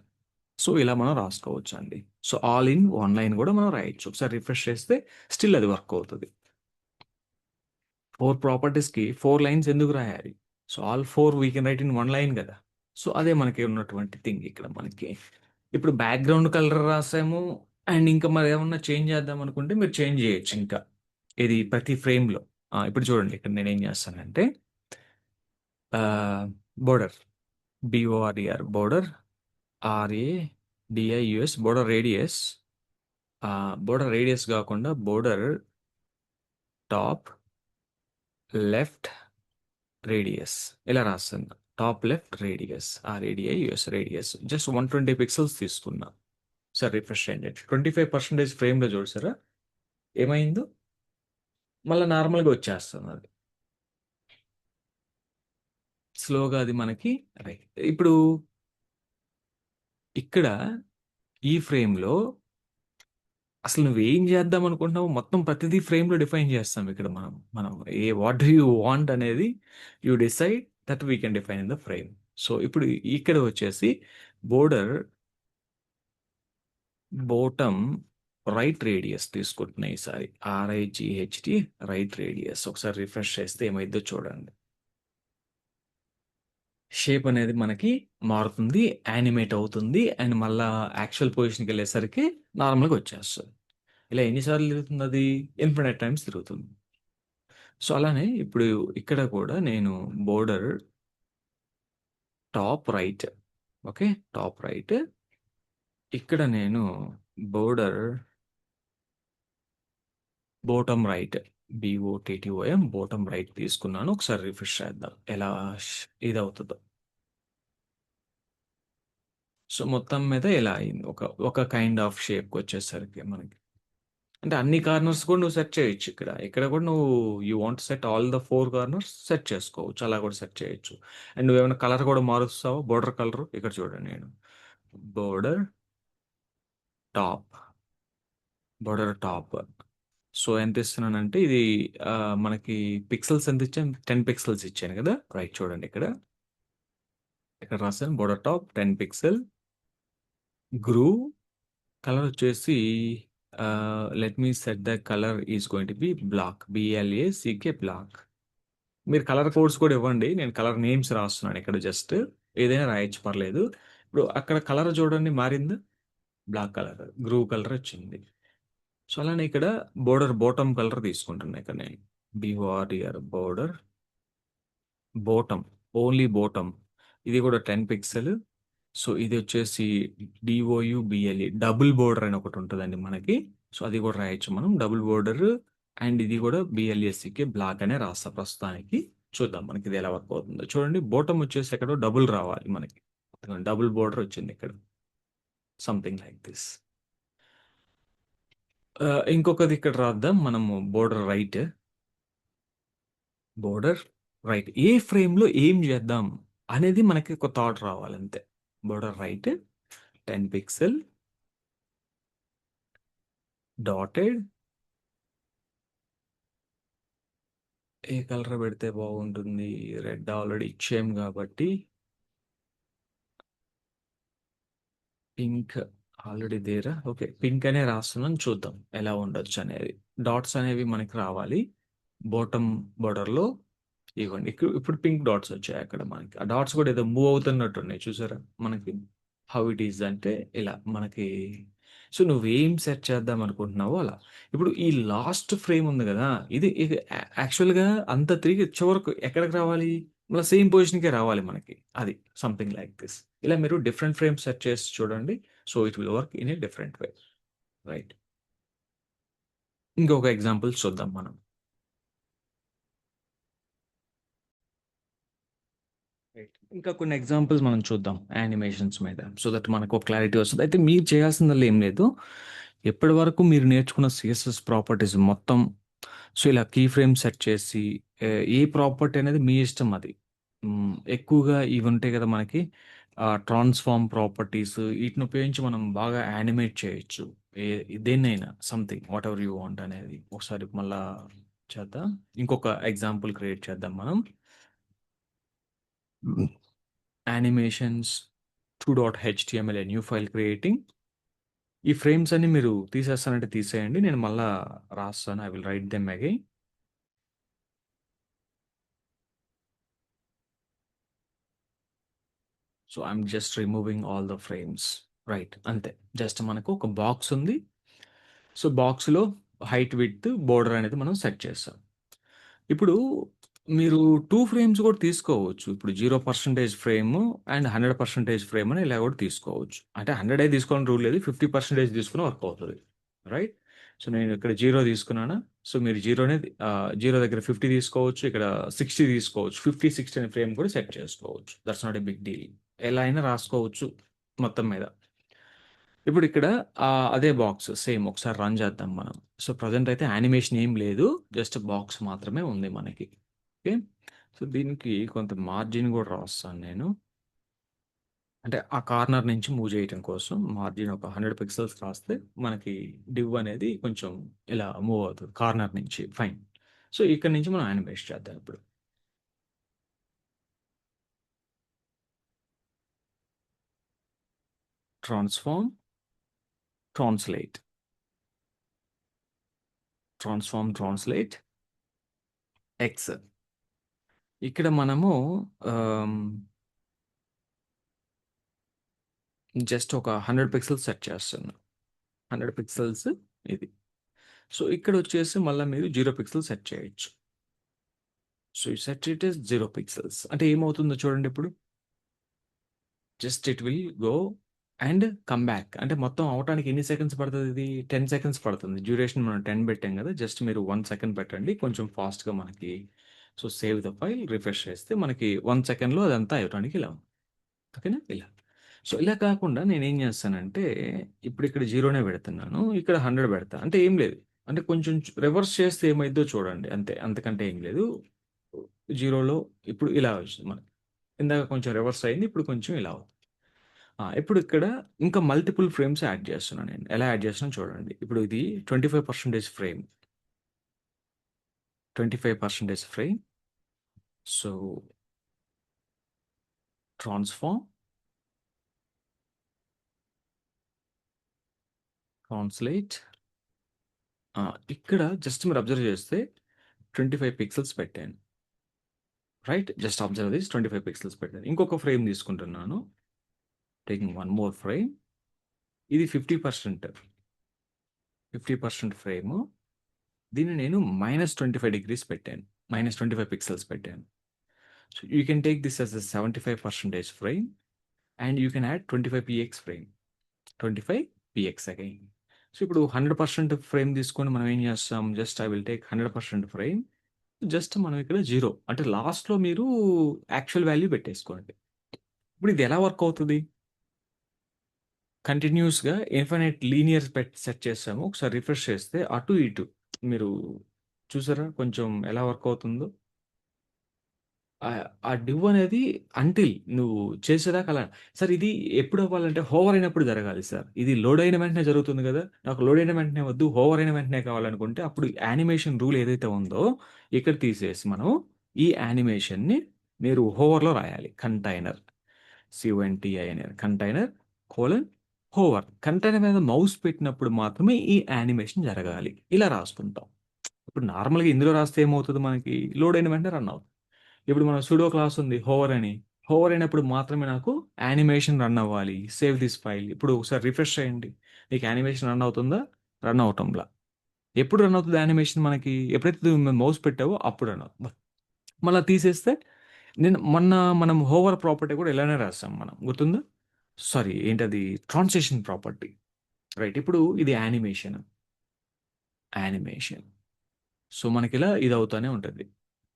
సో ఇలా మనం రాసుకోవచ్చండి. So all in one line కూడా మనం రాయొచ్చు. ఒకసారి రిఫ్రెష్ చేస్తే స్టిల్ అది వర్క్ అవుతుంది. 4 ప్రాపర్టీస్‌కి 4 లైన్స్ ఎందుకు రాయాలి? So all 4 we can write in one line కదా! సో అదే మనకి ఉన్నటువంటి థింగ్ ఇక్కడ మనకి. ఇప్పుడు బ్యాక్‌గ్రౌండ్ కలర్ రాసాము అండ్ ఇంకా మరి ఏమన్నా చేంజ్ చేద్దాం అనుకుంటే మీరు చేంజ్ చేయొచ్చు ఇంకా. ఇది ప్రతి ఫ్రేమ్‌లో. ఇప్పుడు చూడండి ఇక్కడ నేనేం చేస్తానంటే border, B O R E R border, R A D I U S border radius, border radius కాకుండా బోర్డర్ టాప్ లెఫ్ట్ రేడియస్ ఇలా రాస్తాను. Top left radius, R A D I U S radius just 120 pixels తీసుకున్నా. సార్ రిఫ్రెష్ చేయండి. 25% ఫ్రేమ్లో చూసారా ఏమైందో? మళ్ళీ నార్మల్గా వచ్చేస్తుంది అది. స్లోగా అది మనకి రైట్. ఇప్పుడు ఇక్కడ ఈ ఫ్రేమ్లో అసలు నువ్వేం చేద్దాం అనుకుంటున్నావు మొత్తం ప్రతిదీ ఫ్రేమ్లో డిఫైన్ చేస్తాం ఇక్కడ మనం. మనం వాట్ డూ యూ వాంట్ అనేది you decide that we can define in the frame. So ఇప్పుడు ఇక్కడ వచ్చేసి బోర్డర్ బోటమ్ రైట్ రేడియస్ తీసుకుంటున్నాయి ఈసారి. R I G H T right radius. ఒకసారి రిఫ్రెష్ చేస్తే ఏమైందో చూడండి. షేప్ అనేది మనకి మారుతుంది, యానిమేట్ అవుతుంది అండ్ మళ్ళా యాక్చువల్ పొజిషన్కి వెళ్ళేసరికి నార్మల్గా వచ్చేస్తుంది. ఇలా ఎన్నిసార్లు తిరుగుతుంది అది? ఇన్ఫినిట్ టైమ్స్ తిరుగుతుంది. సో అలానే ఇప్పుడు ఇక్కడ కూడా నేను border top right, okay, top right. ఇక్కడ నేను border bottom right, B O T T O M bottom right తీసుకున్నాను. ఒకసారి రిఫ్రెష్ చేద్దాం ఎలా ఇది అవుతుందో. సో మొత్తం మీద ఇలా అయింది, ఒక ఒక కైండ్ ఆఫ్ షేప్కి వచ్చేసరికి మనకి. అంటే అన్ని కార్నర్స్ కూడా నువ్వు సెట్ చేయొచ్చు ఇక్కడ. ఇక్కడ కూడా నువ్వు you want set all the 4 corners set చేసుకోవచ్చు, అలా కూడా సెట్ చేయొచ్చు. అండ్ నువ్వేమైనా కలర్ కూడా మారుస్తావు, బోర్డర్ కలర్ ఇక్కడ చూడండి. నేను border top, border top. So ఎంత ఇస్తున్నానంటే ఇది మనకి పిక్సెల్స్ ఎంత ఇచ్చాను? 10 పిక్సెల్స్ ఇచ్చాను కదా. రైట్ చూడండి ఇక్కడ, ఇక్కడ రాశాను border top 10 pixel. Groove colour వచ్చేసి let me set the colour is going to be black, B L A C K black. మీరు కలర్ కోడ్స్ కూడా ఇవ్వండి, నేను కలర్ నేమ్స్ రాస్తున్నాను ఇక్కడ. జస్ట్ ఏదైనా రాయొచ్చు పర్లేదు. ఇప్పుడు అక్కడ కలర్ చూడండి మారింది, బ్లాక్ కలర్ గ్రూ కలర్ వచ్చింది. సో అలానే ఇక్కడ బోర్డర్ బాటమ్ కలర్ తీసుకుంటున్నా ఇక్కడ నేను. బిఓఆర్డిఆర్ బోర్డర్ బాటమ్, ఓన్లీ బాటమ్. ఇది కూడా 10 పిక్సెల్. సో ఇది వచ్చేసి డిఓయుబిఎల్ఈ డబుల్ బోర్డర్ అని ఒకటి ఉంటుందండి మనకి. సో అది కూడా రాయొచ్చు మనం. డబుల్ బోర్డర్ అండ్ ఇది కూడా బిఎల్ఎస్సికి బ్లాక్ అనే రాస్తా ప్రస్తుతానికి. చూద్దాం మనకి ఇది ఎలా వర్క్ అవుతుందో. చూడండి బోటం వచ్చేసి ఎక్కడో డబుల్ రావాలి మనకి. డబుల్ బోర్డర్ వచ్చింది ఇక్కడ. Something like this. ఇంకొకది ఇక్కడ రాద్దాం మనము. Border right. Border right. ఏ ఫ్రేమ్‌లో ఏం చేద్దాం అనేది మనకి ఒక థాట్ రావాలంతే. Border right 10 pixel dotted. ఏ కలర్ పెడితే బాగుంటుంది? రెడ్ ఆల్రెడీ ఇచ్చాం కాబట్టి పింక్ ఆల్రెడీ దేరా. ఓకే, పింక్ అనే రాస్తున్నాను. చూద్దాం ఎలా ఉండొచ్చు అనేది. డాట్స్ అనేవి మనకి రావాలి బాటమ్ బోర్డర్‌లో. ఇవ్వండి. ఇప్పుడు పింక్ డాట్స్ వచ్చాయి అక్కడ మనకి. ఆ డాట్స్ కూడా ఏదో మూవ్ అవుతున్నట్టున్నాయి చూసారా మనకి. హౌ ఇట్ ఈస్ అంటే ఇలా మనకి. సో నువ్వేం సెట్ చేద్దాం అనుకుంటున్నావో అలా. ఇప్పుడు ఈ లాస్ట్ ఫ్రేమ్ ఉంది కదా, ఇది యాక్చువల్గా అంత తిరిగి చివరకు ఎక్కడికి రావాలి? మళ్ళీ సేమ్ పొజిషన్కే రావాలి మనకి. అది సంథింగ్ లైక్ దిస్. ఇలా మీరు డిఫరెంట్ ఫ్రేమ్ సెట్ చేసి చూడండి. So it will work in a different way. Right. ఇంకొక ఎగ్జాంపుల్ చూద్దాం మనం. రైట్. ఇంకా కొన్ని ఎగ్జాంపుల్స్ మనం చూద్దాం యానిమేషన్స్ మీద. సో దట్ మనకు ఒక క్లారిటీ వస్తది. అయితే మీరు చేయాల్సిందల్లా ఏం లేదు. ఎప్పటి వరకు మీరు నేర్చుకున్న సీఎస్ఎస్ ప్రాపర్టీస్ మొత్తం సో ఇలా కీ ఫ్రేమ్ సెట్ చేసి ఏ ప్రాపర్టీ అనేది మీ ఇష్టం అది. ఎక్కువగా ఇవి ఉంటాయి కదా మనకి ట్రాన్స్ఫార్మ్ ప్రాపర్టీస్. వీటిని ఉపయోగించి మనం బాగా యానిమేట్ చేయొచ్చు. ఏ దేన్నైనా something what ever you want అనేది. ఒకసారి మళ్ళా చేద్దాం. ఇంకొక ఎగ్జాంపుల్ క్రియేట్ చేద్దాం మనం. Animations 2.html new file creating. ఈ ఫ్రేమ్స్ అన్ని మీరు తీసేస్తానంటే తీసేయండి. నేను మళ్ళా రాస్తాను. I will write them again. So I'm just removing all the frames. Right, అంతే. జస్ట్ మనకు ఒక బాక్స్ ఉంది. సో బాక్స్లో హైట్ విడ్త్ బోర్డర్ అనేది మనం సెట్ చేస్తాం. ఇప్పుడు మీరు 2 ఫ్రేమ్స్ కూడా తీసుకోవచ్చు. ఇప్పుడు 0% ఫ్రేమ్ అండ్ 100% ఫ్రేమ్ అని ఇలా కూడా తీసుకోవచ్చు. అంటే 100 తీసుకోవాలని రూల్ లేదు. 50% తీసుకున్న వర్క్ అవుతది. రైట్. సో నేను ఇక్కడ 0 తీసుకున్నానా? సో మీరు 0 దగ్గర 50 తీసుకోవచ్చు. ఇక్కడ 60 తీసుకోవచ్చు. 50, 60 అనే ఫ్రేమ్ కూడా సెట్ చేసుకోవచ్చు. That's not a big deal. ఎలా అయినా రాసుకోవచ్చు మొత్తం మీద. ఇప్పుడు ఇక్కడ అదే బాక్స్ సేమ్ ఒకసారి రన్ చేద్దాం మనం. సో ప్రెజెంట్ అయితే యానిమేషన్ ఏం లేదు. జస్ట్ బాక్స్ మాత్రమే ఉంది మనకి. ఓకే. సో దీనికి కొంత మార్జిన్ కూడా రాస్తాను నేను. అంటే ఆ కార్నర్ నుంచి మూవ్ చేయటం కోసం మార్జిన్ ఒక 100 పిక్సెల్స్ రాస్తే మనకి డివ్ అనేది కొంచెం ఇలా మూవ్ అవుతుంది కార్నర్ నుంచి. ఫైన్. సో ఇక్కడ నుంచి మనం యానిమేట్ చేద్దాం ఇప్పుడు. Transform, translate, transform, translate, X. ఇక్కడ మనము జస్ట్ ఒక 100 పిక్సెల్స్ సెట్ చేస్తున్నాం. 100 పిక్సెల్స్ ఇది. సో ఇక్కడ వచ్చేసి మళ్ళీ మీరు 0 పిక్సెల్స్ సెట్ చేయొచ్చు. So you set it is 0 pixels. అంటే ఏమవుతుందో చూడండి ఇప్పుడు. Just it will go and come back. అంటే మొత్తం అవటానికి ఎన్ని సెకండ్స్ పడుతుంది? ఇది 10 సెకండ్స్ పడుతుంది. డ్యూరేషన్ మనం 10 పెట్టాం కదా. జస్ట్ మీరు 1 సెకండ్ పెట్టండి కొంచెం ఫాస్ట్గా మనకి. So save the file refresh చేస్తే మనకి 1 సెకండ్లో అదంతా అవటానికి ఇలా ఉంది. ఓకేనా? ఇలా. సో ఇలా కాకుండా నేనేం చేస్తానంటే ఇప్పుడు ఇక్కడ 0నే పెడుతున్నాను. ఇక్కడ 100 పెడతా. అంటే ఏం లేదు. అంటే కొంచెం రివర్స్ చేస్తే ఏమైద్దో చూడండి అంతే. అంతకంటే ఏం లేదు. 0లో ఇప్పుడు ఇలా వచ్చింది మనకి. ఇందాక కొంచెం రివర్స్ అయింది. ఇప్పుడు కొంచెం ఇలా అవుతుంది. ఇప్పుడు ఇక్కడ ఇంకా మల్టిపుల్ ఫ్రేమ్స్ యాడ్ చేస్తున్నాను నేను. ఎలా యాడ్ చేస్తున్నానో చూడండి. ఇప్పుడు ఇది 25% frame. 25% frame. So transform, translate. ఇక్కడ జస్ట్ మీరు అబ్జర్వ్ చేస్తే 25 పిక్సెల్స్ పెట్టాను. Right. Just observe this 25 pixels పెట్టాను. ఇంకొక ఫ్రేమ్ తీసుకుంటున్నాను. Taking one more frame. ఇది 50% ఫ్రేము. దీన్ని నేను -25 డిగ్రీస్ పెట్టాను. -25 పిక్సెల్స్ పెట్టాను. So you can take this as a 75% frame and you can add 25 px frame. 25 px again. So, ఇప్పుడు 100% ఫ్రేమ్ తీసుకొని మనం ఏం చేస్తాం? Just I will take 100% frame. Just మనం ఇక్కడ 0 అంటే లాస్ట్‌లో మీరు యాక్చువల్ వాల్యూ పెట్టేసుకోండి. ఇప్పుడు ఇది ఎలా వర్క్ అవుతది? కంటిన్యూయస్‌గా ఇన్ఫినైట్ లీనియర్ సెట్ చేసాము. ఒకసారి రిఫ్రెష్ చేస్తే అటు, ఇటు మీరు చూసారా కొంచెం ఎలా వర్క్ అవుతుందో? ఆ డివ్ అనేది అంటిల్ నువ్వు చేసేదాకా అలా సార్ ఇది ఎప్పుడు అవ్వాలంటే హోవర్ అయినప్పుడు జరగాలి సార్. ఇది లోడ్ అయిన వెంటనే జరుగుతుంది గదా! నాకు లోడ్ అయిన వెంటనే వద్దు, హోవర్ అయిన వెంటనే కావాలనుకుంటే అప్పుడు యానిమేషన్ రూల్ ఏదైతే ఉందో ఇక్కడ తీసేసి మనం ఈ యానిమేషన్‌ని మీరు హోవర్‌లో రాయాలి. Container CONTINR container colon hover. Container మీద మౌస్ పెట్టినప్పుడు మాత్రమే ఈ యానిమేషన్ జరగాలి. ఇలా రాసుకుంటాం. ఇప్పుడు నార్మల్‌గా ఇందులో రాస్తే ఏమవుతది మనకి లోడ్ అయిన వెంటనే రన్ అవుతుంది. ఇప్పుడు మన సూడో క్లాస్ ఉంది హోవర్ అని. హోవర్ అయినప్పుడు మాత్రమే నాకు యానిమేషన్ రన్ అవ్వాలి. Save this file. ఇప్పుడు ఒకసారి రిఫ్రెష్ చేయండి. మీకు యానిమేషన్ రన్ అవుతుందా? రన్ అవ్వటంలా. ఎప్పుడు రన్ అవుతది యానిమేషన్ మనకి? ఎప్పుడైతే నువ్వు మౌస్ పెట్టావో అప్పుడు రన్ అవుతుంది. మళ్ళా తీసేస్తే మొన్న మనం హోవర్ ప్రాపర్టీ కూడా ఇలానే రాసాం మనం. గుర్తుందా? సారీ ఏంటది ట్రాన్సిషన్ ప్రాపర్టీ. రైట్. ఇప్పుడు ఇది యానిమేషన్. యానిమేషన్. సో, మనకిలా ఇదవుతానే ఉంటది.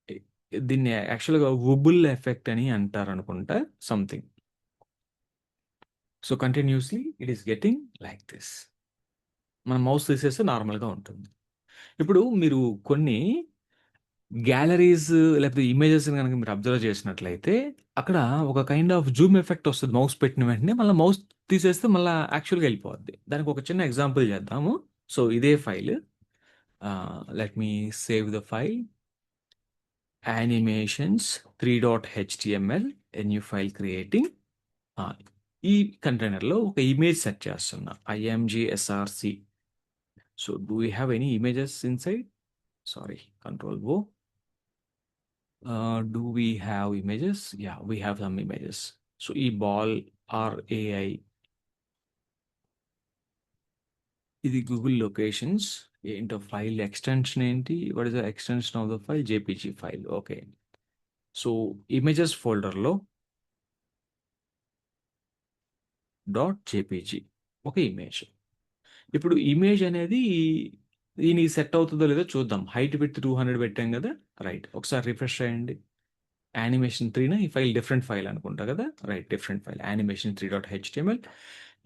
ఎ దీన్ని యాక్చువల్‌గా వుబుల్ ఎఫెక్ట్ అని అంటారనుకుంటా something. So, continuously it is getting like this. మనం మౌస్ తీసేస్తే నార్మల్‌గా ఉంటుంది. ఇప్పుడు మీరు కొన్ని గ్యాలరీస్ లేకపోతే ఇమేజెస్‌ని గనక మీరు అబ్జర్వ్ చేసినట్లయితే, అక్కడ ఒక కైండ్ ఆఫ్ జూమ్ ఎఫెక్ట్ ఒస్తది మౌస్ పెట్టిన వెంటనే. మళ్ళా మౌస్ తీసేస్తే మళ్ళా యాక్చువల్‌గా ఎళ్ళిపోద్ది. దానికి ఒక చిన్న ఎగ్జాంపుల్ చేద్దాము. సో, ఇదే file. Let me save the file. Animations 3.html a new file creating. ఆ! ఈ కంటైనర్‌లో ఒక ఇమేజ్ సెట్ చేస్తున్నా. imgsrc. So, do you have any images inside? Sorry control O. Do we have images? Yeah, we have some images. So, e-ball RAI ఇది Google locations. ఏంటో file extension ఏంటి? What is the extension of the file? JPG file. Okay. So, images ఫోల్డర్‌లో .jpg ఒక image. ఇప్పుడు image అనేది దీనికి set అవుతుందో లేదో చూద్దాం. హైట్ విడ్త్ 200 పెట్టాం గదా! రైట్. ఒకసారి రిఫ్రెష్ చేయండి. యానిమేషన్ 3నా ఈ ఫైల్ డిఫరెంట్ ఫైల్ అనుకుంటా కదా! Right. Different file. Animation 3.html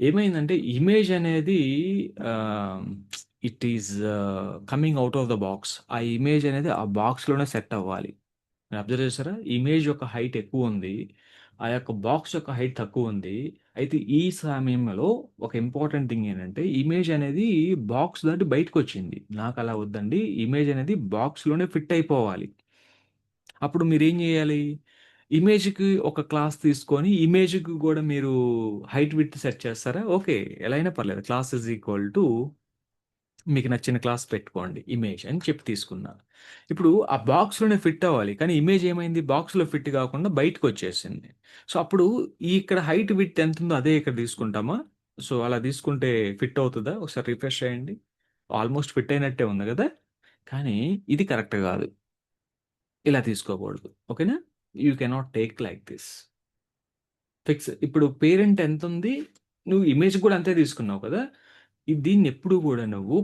ఏమైందంటే ఇమేజ్ అనేది ఆహ్, it is coming out of the box. ఆ ఇమేజ్ అనేది ఆ బాక్స్‌లోనే సెట్ అవ్వాలి. మీరు అబ్జర్వ్ చేసారా? ఇమేజ్ యొక్క హైట్ ఎక్కువుంది. ఆ యొక్క బాక్స్ యొక్క హైట్ తక్కువుంది. అయితే ఈ సమయంలో ఒక ఇంపార్టెంట్ థింగ్ ఏంటంటే ఇమేజ్ అనేది బాక్స్ దాటి బయటకొచ్చింది. నాకలా వద్దండి. ఇమేజ్ అనేది బాక్స్‌లోనే ఫిట్ అయిపోవాలి. అప్పుడు మీరేం జేయాలి? ఇమేజ్‌కి ఒక క్లాస్ తీసుకొని, ఇమేజ్‌కి గూడా మీరు హైట్, విడ్త్ సెట్ చేస్తారా? ఓకే. ఎలా అయినా పర్లేదు. క్లాస్ ఈజ్ ఈక్వల్ టు మీకు నచ్చిన క్లాస్ పెట్టుకోండి ఇమేజ్ అని చెప్పి తీసుకున్నా. ఇప్పుడు ఆ బాక్స్‌లోనే ఫిట్ అవ్వాలి. కానీ ఇమేజ్ ఏమైంది? బాక్స్‌లో ఫిట్ గాకుండా బయటకొచ్చేసింది. సో, అప్పుడు ఇక్కడ హైట్, విడ్త్ ఎంతుందో అదే ఇక్కడ తీసుకుంటామా? సో, అలా తీసుకుంటే ఫిట్ అవుతదా? ఒకసారి రిఫ్రెష్ చేయండి. ఆల్‌మోస్ట్ ఫిట్ అయినట్టే ఉంది గదా! కానీ ఇది కరెక్ట్ గాదు. ఇలా తీసుకోకూడదు. ఓకేనా? You cannot take like this. Fix. ఇప్పుడు పేరెంట్ ఎంతుంది? నువ్వు ఇమేజ్ కూడా అంతే తీసుకున్నావు కదా! దీన్నెప్పుడు గూడా నువ్వు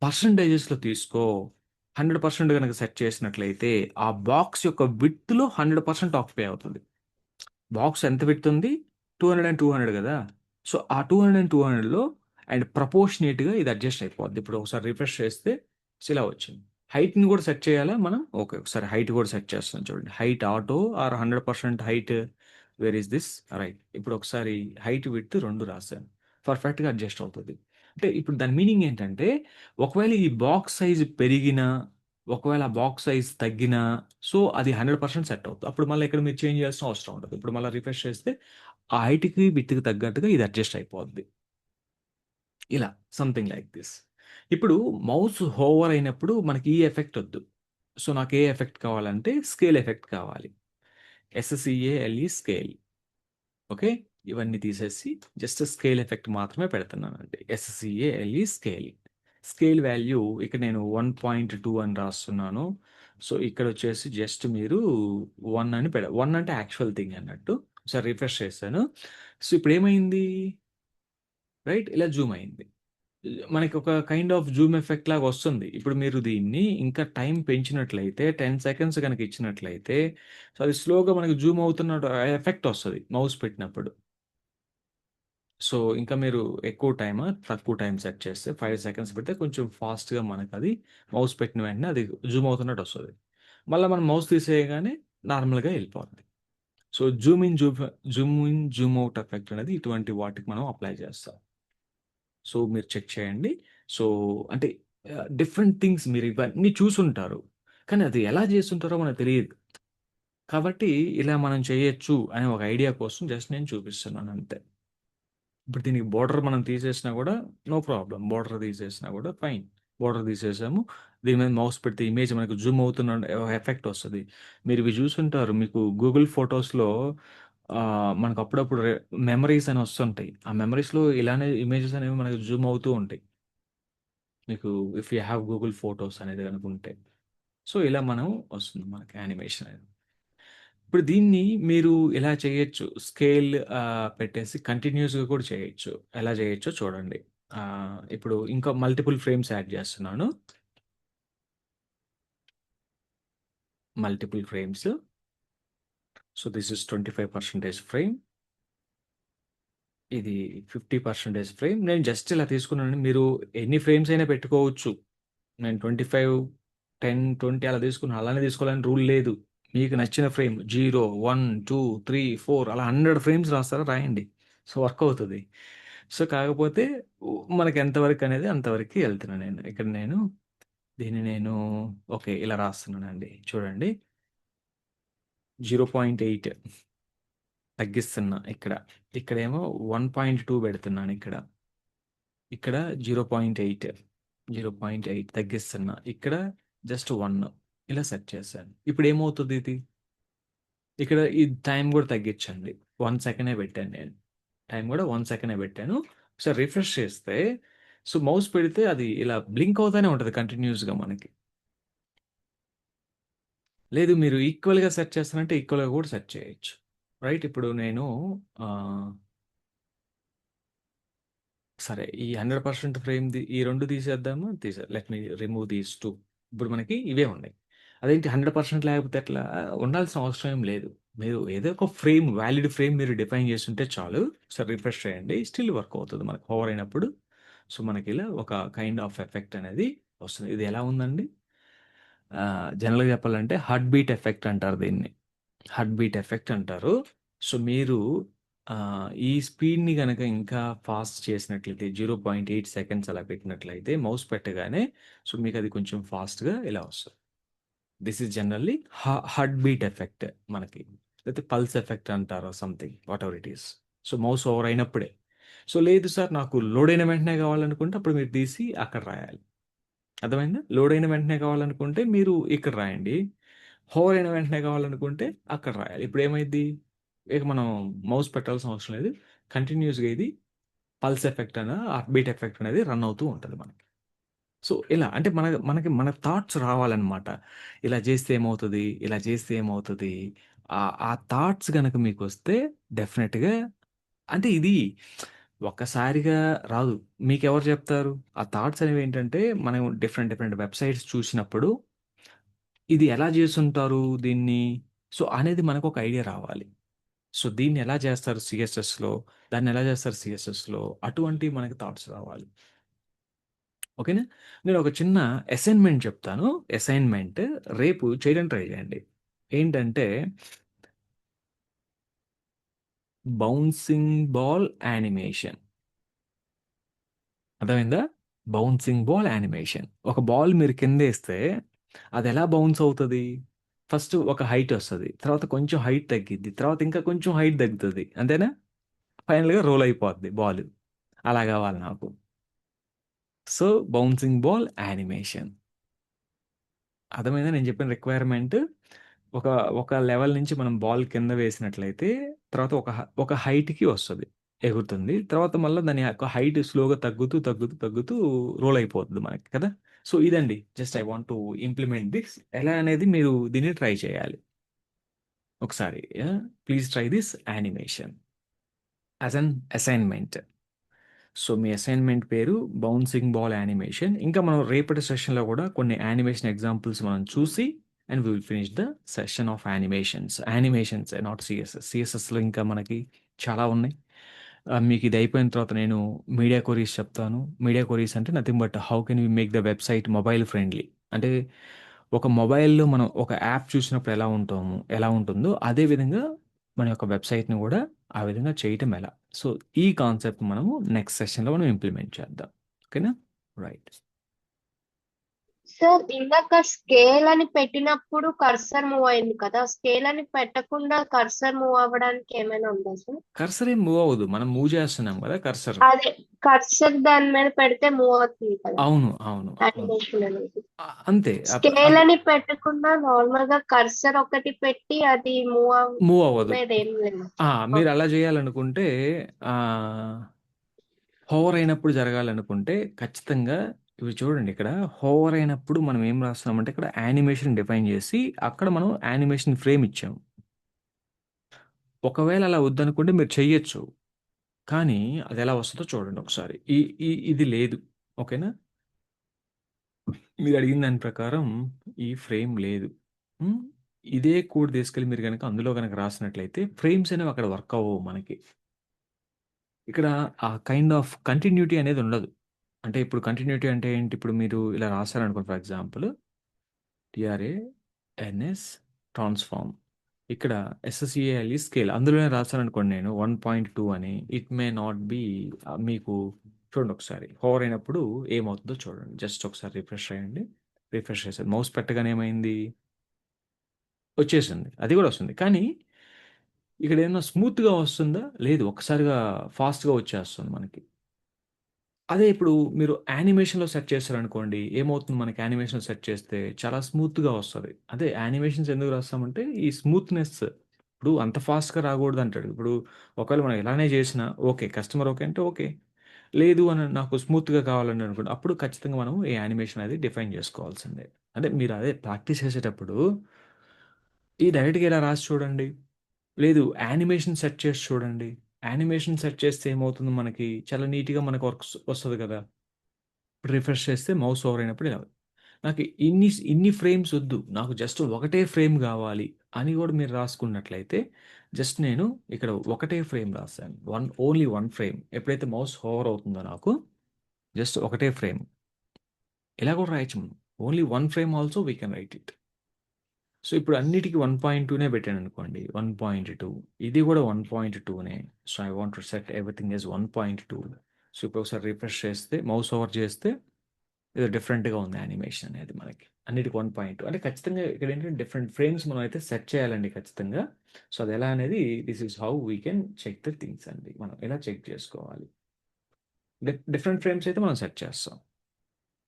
పర్సెంటేజెస్‌లో తీసుకో. 100% గనక సెట్ చేసినట్లయితే, ఆ బాక్స్ యొక్క విడ్త్‌లో 100% ఆక్యుపై అవుతది. బాక్స్ ఎంత విడ్త్ ఉంది? 200 అండ్ 200 గదా! సో, ఆ 200 అండ్ 200లో అండ్ ప్రపోర్షనేట్‌గా ఇది అడ్జస్ట్ అయిపోద్ది. ఇప్పుడు ఒకసారి రిఫ్రెష్ చేస్తే ఇలా వచ్చింది. హైట్‌ని గూడా సెట్ చేయాలా మనం? ఓకే. ఒకసారి హైట్ గూడా సెట్ చేస్తాను చూడండి. Height auto or 100% height where is this? Right. ఇప్పుడు ఒకసారి హైట్, విడ్త్ 2 రాసాను. పర్ఫెక్ట్‌గా అడ్జస్ట్ అవుతది. అంటే ఇప్పుడు దాని మీనింగ్ ఏంటంటే, ఒకవేళ ఈ బాక్స్ సైజ్ పెరిగినా, ఒకవేళ ఆ బాక్స్ సైజ్ తగ్గినా, సో, అది 100% సెట్ అవుద్ది. అప్పుడు మళ్ళా ఇక్కడ మీరు చేంజ్ చేయాల్సిన అవసరం ఉండదు. ఇప్పుడు మళ్ళా రిఫ్రెష్ చేస్తే, ఆ హైట్‌కి, విడ్త్‌కి తగ్గట్టుగా ఇది అడ్జస్ట్ అయిపోద్ది. ఇలా సంథింగ్ లైక్ థిస్. ఇప్పుడు మౌస్ హోవర్ అయినప్పుడు మనకి ఈ ఎఫెక్ట్ ఒద్దు. సో, నాకు ఏ ఎఫెక్ట్ కావాలంటే స్కేల్ ఎఫెక్ట్ కావాలి. SCALE scale. ఓకే. ఇవన్నీ తీసేసి జస్ట్ స్కేల్ ఎఫెక్ట్ మాత్రమే పెడుతున్నానండి. SCALE scale. స్కేల్ వాల్యూ ఇక్కడ నేను 1.2 అని రాస్తున్నాను. సో, ఇక్కడొచ్చేసి జస్ట్ మీరు 1 అని 1 అంటే యాక్చువల్ థింగ్ అన్నట్టు. ఒకసారి రిఫ్రెష్ చేశాను. సో, ఇప్పుడేమైంది? రైట్ ఇలా జూమ్ అయింది. మనకి ఒక కైండ్ ఆఫ్ జూమ్ ఎఫెక్ట్ లాగా వస్తుంది. ఇప్పుడు మీరు దీన్ని ఇంకా టైం పెంచినట్లయితే 10 సెకండ్స్ గనక ఇచ్చినట్లయితే, సో, అది స్లోగా మనకి జూమ్ అవుతున్న ఎఫెక్ట్ వస్తది మౌస్ పెట్టినప్పుడు. సో, ఇంకా మీరు ఎక్కువ టైమా, తక్కువ టైం సెట్ చేస్తే 5 సెకండ్స్ పెడితే కొంచెం ఫాస్ట్‌గా మనకది మౌస్ పెట్టిన వెంటనే అది జూమ్ అవుతున్నట్టు వస్తది. మళ్ళా మనం మౌస్ తీసేయగానే నార్మల్‌గా ఎళ్ళిపోద్ది. So, zoom in, zoom out effect అనేది ఇటువంటి వాటికి మనం అప్లై చేస్తాం. సో, మీరు చెక్ చేయండి. సో, అంటే డిఫరెంట్ థింగ్స్ మీరు ఇవన్నీ చూసుంటారు. కానీ అది ఎలా చేసుంటారో మనకు తెలీదు. కాబట్టి ఇలా మనం చేయొచ్చు అనే ఒక ఐడియా కోసం జస్ట్ నేను చూపిస్తున్నాను అంతే. ఇప్పుడు దీనికి బోర్డర్ మనం తీసేసినా గూడా నో ప్రాబ్లమ్. బోర్డర్ తీసేసినా గూడా ఫైన్. బోర్డర్ తీసేసాము. దీని మీద మౌస్ పెడితే ఇమేజ్ మనకు జూమ్ అవుతున్న ఎఫెక్ట్ వస్తది. మీరు ఇవి చూసుంటారు. మీకు గూగుల్ ఫోటోస్‌లో మనకు అప్పుడప్పుడు మెమరీస్ అని వస్తుంటాయి. ఆ మెమరీస్‌లో ఇలానే ఇమేజెస్ అనేవి మనకు జూమ్ అవుతూ ఉంటాయి. మీకు if you have Google photos అనేది గనుక ఉంటే. సో, ఇలా మనం వస్తుంది మనకి యానిమేషన్ అనేది. ఇప్పుడు దీన్ని మీరు ఇలా చేయొచ్చు. స్కేల్ పెట్టేసి కంటిన్యూయస్‌గా కూడా చేయొచ్చు. ఎలా చేయొచ్చో చూడండి. ఇప్పుడు ఇంకా మల్టిపుల్ ఫ్రేమ్స్ యాడ్ చేస్తున్నాను. Multiple frames. So, this is 25% frame. ఇది 50% ఫ్రేమ్. నేను జస్ట్ ఇలా తీసుకున్నాను. మీరు ఎన్ని ఫ్రేమ్స్ అయినా పెట్టుకోవచ్చు. నేను 25, 10, 20 అలా తీసుకున్నాను. అలానే తీసుకోవాలని రూల్ లేదు. మీకు నచ్చిన ఫ్రేమ్ 0, 1, 2, 3, 4 అలా 100 ఫ్రేమ్స్ రాస్తారా రాయండి. సో, వర్క్ అవుతది. సో, కాకపోతే మనకి ఎంతవరకు అనేది అంతవరకి ఎళ్తున్నా నేను. ఇక్కడ నేను దీన్ని నేను ఓకే. ఇలా రాస్తున్నానండి. చూడండి. 0.8 తగ్గిస్తున్నా ఇక్కడ. ఇక్కడేమో 1.2 పెడుతున్నాను ఇక్కడ. ఇక్కడ 0.8, 0.8 తగ్గిస్తున్నా. ఇక్కడ జస్ట్ 1 ఇలా సెట్ చేశాను. ఇప్పుడేమవుతది ఇది? ఇక్కడ ఈ టైం గూడా తగ్గించండి. 1 సెకండే పెట్టాను నేను. టైం గూడా 1 సెకండే పెట్టాను. ఒకసారి రిఫ్రెష్ చేస్తే సో, మౌస్ పెడితే అది ఇలా బ్లింక్ అవుతానే ఉంటది కంటిన్యూయస్‌గా మనకి. లేదు మీరు ఈక్వల్‌గా సెట్ చేస్తానంటే ఈక్వల్‌గా కూడా సెట్ చేయొచ్చు. రైట్ ఇప్పుడు నేను ఆహ్ సరే. ఈ 100% ఫ్రేమ్‌ది ఈ 2 తీసేద్దామా? Let me remove these 2. ఇప్పుడు మనకి ఇవే ఉన్నాయి. అదేంటి 100% లేకపోతే ఎట్లా? ఉండాల్సిన అవసరం ఏం లేదు. మీరు ఏదో ఒక ఫ్రేమ్, వాలిడ్ ఫ్రేమ్ మీరు డిఫైన్ చేసుంటే చాలు. ఒకసారి రిఫ్రెష్ చేయండి. స్టిల్ వర్క్ అవుతది మనకు హోవర్ అయినప్పుడు. సో, మనకిలా ఒక కైండ్ ఆఫ్ ఎఫెక్ట్ అనేది వస్తుంది. ఇది ఎలా ఉందండి? జనరల్‌గా చెప్పాలంటే హార్ట్ బీట్ ఎఫెక్ట్ అంటారు దీన్ని. హార్ట్ బీట్ ఎఫెక్ట్ అంటారు. సో, మీరు ఈ స్పీడ్‌ని గనక ఇంకా ఫాస్ట్ చేసినట్లయితే 0.8 సెకండ్స్ అలా పెట్టినట్లయితే మౌస్ పెట్టగానే సో, మీకది కొంచెం ఫాస్ట్‌గా ఇలా వస్తది. This is generally heart beat effect మనకి. లేతే పల్స్ ఎఫెక్ట్ అంటారు something whatever it is. So, mouse over అయినప్పుడే. సో, లేదు సార్ నాకు లోడ్ అయిన వెంటనే కావాలనుకుంటే అప్పుడు మీరు తీసి అక్కడ రాయాలి. అర్థమైందా? లోడ్ అయిన వెంటనే కావాలనుకుంటే మీరు ఇక్కడ రాయండి. హోవర్ అయిన వెంటనే కావాలనుకుంటే అక్కడ రాయాలి. ఇప్పుడేమైద్ది? ఇక మనం మౌస్ పెట్టాల్సిన అవసరం లేదు. కంటిన్యూయస్‌గా ఇది pulse effect heart beat effect అనేది రన్ అవుతూ ఉంటది మనకి. సో, ఇలా అంటే మనకి మన థాట్స్ రావాలనమాట. ఇలా చేస్తే ఏమవుతది? ఇలా చేస్తే ఏమవుతది? ఆ థాట్స్ గనక మీకొస్తే డెఫినిట్‌గా అంటే ఇది ఒక్కసారిగా రాదు. మీకెవరు చెప్తారు? ఆ థాట్స్ అనేవేంటంటే, మనం డిఫరెంట్, డిఫరెంట్ వెబ్‌సైట్స్ చూసినప్పుడు, ఇది ఎలా చేసుంటారు దీన్ని? సో, అనేది మనకొక ఐడియా రావాలి. సో, దీన్ని ఎలా చేస్తారు సీఎస్ఎస్‌లో, దాన్నెలా చేస్తారు సీఎస్ఎస్‌లో, అటువంటివి మనకి థాట్స్ రావాలి. ఓకేనా? నేనొక చిన్న అసైన్‌మెంట్ చెప్తాను. అసైన్‌మెంట్ రేపు చేయడానికి ట్రై చేయండి. ఏంటంటే, బౌన్సింగ్ బాల్ యానిమేషన్. అర్థమైందా? Bouncing ball animation. ఒక బాల్ మీరు కిందేస్తే అదెలా బౌన్స్ అవుతది? ఫస్ట్ ఒక హైట్ ఒస్తది. తర్వాత కొంచెం హైట్ తగ్గిద్ది. తర్వాత ఇంకా కొంచెం హైట్ తగ్గుతది. అంతేనా? ఫైనల్‌గా రోల్ అయిపోద్ది బాలు. అలా గావాలి నాకు. So, bouncing ball animation. అర్థమైందా నేను చెప్పిన రిక్వైర్‌మెంట్? ఒక ఒక లెవెల్ నుంచి మనం బాల్ కింద వేసినట్లయితే తర్వాత ఒక హైట్‌కి వస్తది. ఎగురుతుంది. తర్వాత మళ్ళా దాని యొక్క హైట్ స్లోగా తగ్గుతూ, తగ్గుతూ, తగ్గుతూ రోల్ అయిపోద్ది మనకి కదా! సో, ఇదండి. Just I want to implement this. ఎలా అనేది మీరు దీన్ని ట్రై చేయాలి. ఒకసారి please try this animation as an assignment. So, మీ అసైన్‌మెంట్ పేరు బౌన్సింగ్ బాల్ యానిమేషన్. ఇంకా మనం రేపటి సెషన్‌లో గూడా కొన్ని యానిమేషన్ ఎగ్జాంపుల్స్ మనం చూసి and we will finish the session of animations. యానిమేషన్సే నాట్ సీఎస్ఎస్. సీఎస్ఎస్‌లో ఇంకా మనకి చాలా ఉన్నాయి. మీకు ఇది అయిపోయిన తర్వాత నేను మీడియా క్వెరీస్ చెప్తాను. మీడియా క్వెరీస్ అంటే nothing but how can we make the website mobile friendly. అంటే ఒక మొబైల్‌లో మనం ఒక యాప్ చూసినప్పుడు ఎలా ఉంటుందో అదే విధంగా మన యొక్క వెబ్‌సైట్‌ని గూడా ఆ విధంగా చేయటం ఎలా? సో, ఈ కాన్సెప్ట్ మనము నెక్స్ట్ సెషన్‌లో మనం ఇంప్లిమెంట్ చేద్దాం. ఓకేనా? రైట్. సార్ ఇందాక స్కేల్ అని పెట్టినప్పుడు కర్సర్ మూవ్ అయింది కదా, స్కేల్ అని పెట్టకుండా కర్సర్ మూవ్ అవ్వడానికి ఏమైనా ఉందా సార్? కర్సర్ ఏం మూవ్ అవ్వదు. మనం మూవ్ చేస్తున్నాం గదా కర్సర్. అదే కర్సర్ దాని మీద పెడితే మూవ్ అవుతుంది కదా అవును. అవును. అవును. యానిమేషన్ అనేది. అంతే. స్కేల్ అది అని పెట్టకుండా నార్మల్ గా కర్సర్ ఒకటి పెట్టి అది మూవ్ మూవ్ అవ్వదు. అవ్వేది ఏం లేదు. మీరు అలా చేయాలనుకుంటే హోవర్ అయినప్పుడు జరగాలనుకుంటే ఖచ్చితంగా ఇవి చూడండి ఇక్కడ హోవర్ అయినప్పుడు మనం ఏం రాస్తున్నామంటే ఇక్కడ యానిమేషన్ డిఫైన్ చేసి అక్కడ మనం యానిమేషన్ ఫ్రేమ్ ఇచ్చాం. ఒకవేళ అలా వద్దనుకుంటే మీరు చెయ్యొచ్చు. కానీ అది ఎలా వస్తుందో చూడండి ఒకసారి. ఈ ఈ ఇది లేదు. ఓకేనా? మీరు అడిగిన దాని ప్రకారం ఈ ఫ్రేమ్ లేదు. హ్మ్. ఇదే కోడ్ తీసుకెళ్ళి మీరు గనక అందులో గనక రాసినట్లయితే ఫ్రేమ్స్ అనేవి అక్కడ వర్క్ అవ్వవు మనకి. ఇక్కడ ఆ కైండ్ ఆఫ్ కంటిన్యూటీ అనేది ఉండదు. అంటే ఇప్పుడు కంటిన్యూటీ అంటే ఏంటి? ఇప్పుడు మీరు ఇలా రాసారనుకోండి for example T R A N S transform. ఇక్కడ ఎస్ఎస్ఈఏఎల్ఈ స్కేల్ అందులోనే రాసాననుకోండి నేను 1.2 అని. ఇట్ మే నాట్ బీ మీకు చూడండి ఒకసారి. హోవర్ అయినప్పుడు ఏమవుతుందో చూడండి. జస్ట్ ఒకసారి రిఫ్రెష్ చేయండి. రిఫ్రెష్ చేశాను. మౌస్ పెట్టగానే ఏమైంది? వచ్చేసింది. అది కూడా వస్తుంది. కానీ ఇక్కడ ఏమన్నా స్మూత్‌గా వస్తుందా? లేదు. ఒక్కసారిగా ఫాస్ట్‌గా వచ్చేస్తుంది మనకి. అదే ఇప్పుడు మీరు యానిమేషన్‌లో సెట్ చేశారనుకోండి. ఏమవుతుంది మనకి యానిమేషన్‌లో సెట్ చేస్తే చాలా స్మూత్‌గా వస్తది. అదే యానిమేషన్స్ ఎందుకు రాస్తామంటే ఈ స్మూత్‌నెస్ ఇప్పుడు అంత ఫాస్ట్‌గా రాకూడదంటాడు. ఇప్పుడు ఒకవేళ మనం ఇలానే చేసినా ఓకే. కస్టమర్ ఓకే అంటే ఓకే. లేదు అని నాకు స్మూత్‌గా కావాలని అనుకోండి. అప్పుడు ఖచ్చితంగా మనం ఈ యానిమేషన్ అనేది డిఫైన్ చేసుకోవాల్సిందే. అంటే మీరు అదే ప్రాక్టీస్ చేసేటప్పుడు ఈ డైరెక్ట్‌గా ఇలా రాసి చూడండి. లేదు యానిమేషన్ సెట్ చేసి చూడండి. యానిమేషన్ సెట్ చేస్తే ఏమవుతుంది మనకి చాలా నీట్‌గా మనకు వర్క్స్ వస్తది కదా! రిఫ్రెష్ చేస్తే మౌస్ ఓవర్ అయినప్పుడు ఇలా నాకు ఇన్ని ఫ్రేమ్స్ వద్దు. నాకు జస్ట్ ఒకటే ఫ్రేమ్ గావాలి అని గూడా మీరు రాసుకున్నట్లయితే, జస్ట్ నేను ఇక్కడ ఒకటే ఫ్రేమ్ రాసాను. Only 1 frame. ఎప్పుడైతే మౌస్ హోవర్ అవుతుందో నాకు జస్ట్ ఒకటే ఫ్రేమ్. ఇలా గూడా రాయొచ్చు మనం. Only 1 frame also we can write it. So, ఇప్పుడు అన్నిటికి 1.2నే పెట్టాననుకోండి. 1.2 ఇది గూడా 1.2నే. So, I want to set everything as 1.2. So, ఇప్పుడు ఒకసారి రిఫ్రెష్ చేస్తే మౌస్ ఓవర్ చేస్తే ఏదో డిఫరెంట్‌గా ఉంది యానిమేషన్ అనేది మనకి. అన్నిటికి 1.2 అంటే ఖచ్చితంగా ఇక్కడేంటంటే డిఫరెంట్ ఫ్రేమ్స్ మనమైతే సెట్ చేయాలండి ఖచ్చితంగా. సో, అదెలా అనేది this is how we can check the things అండి. మనం ఎలా చెక్ చేసుకోవాలి. డిఫరెంట్ ఫ్రేమ్స్ అయితే మనం సెట్ చేస్తాం.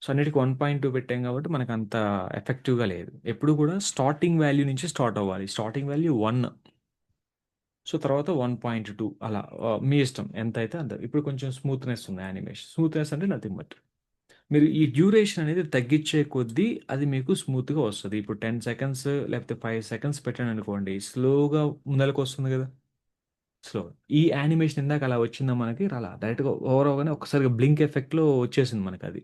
సో, అన్నిటికి 1.2 పెట్టాం కాబట్టి మనకంత ఎఫెక్టివ్‌గా లేదు. ఎప్పుడు కూడా స్టార్టింగ్ వాల్యూ నుంచి స్టార్ట్ అవ్వాలి. స్టార్టింగ్ వాల్యూ 1 సో, తర్వాత 1.2 అలా మీ ఇష్టం ఎంతైతే అంత. ఇప్పుడు కొంచెం స్మూత్‌నెస్ ఉంది యానిమేషన్. స్మూత్‌నెస్ అంటే నథింగ్ బట్ మీరు ఈ డ్యూరేషన్ అనేది తగ్గించే కొద్దీ అది మీకు స్మూత్‌గా వస్తది. ఇప్పుడు 10 సెకండ్స్ లేకపోతే 5 సెకండ్స్ పెట్టాననుకోండి, స్లోగా ముందలకొస్తుంది గదా! స్లో. ఈ యానిమేషన్ ఇందాక అలా వచ్చిందా మనకి? రాలా. డైరెక్ట్‌గా ఓవర్ అవ్వగానే ఒక్కసారిగా బ్లింక్ ఎఫెక్ట్‌లో వచ్చేసింది మనకది.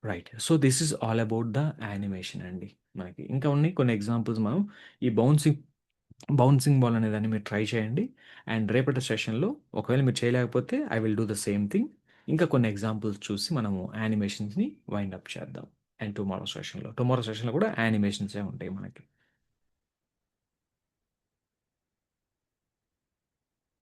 Right. So, this is all about the animation అండి మనకి. ఇంకా ఉన్నాయి కొన్ని ఎగ్జాంపుల్స్ మనం ఈ బౌన్సింగ్ బాల్ అనేదాన్ని మీరు ట్రై చేయండి. అండ్ రేపటి సెషన్‌లో ఒకవేళ మీరు చేయలేకపోతే I will do the same thing. ఇంకా కొన్ని ఎగ్జాంపుల్స్ చూసి మనము యానిమేషన్స్‌ని వైండ్ అప్ చేద్దాం. అండ్ టుమారో సెషన్‌లో కూడా యానిమేషన్సే ఉంటాయి మనకి.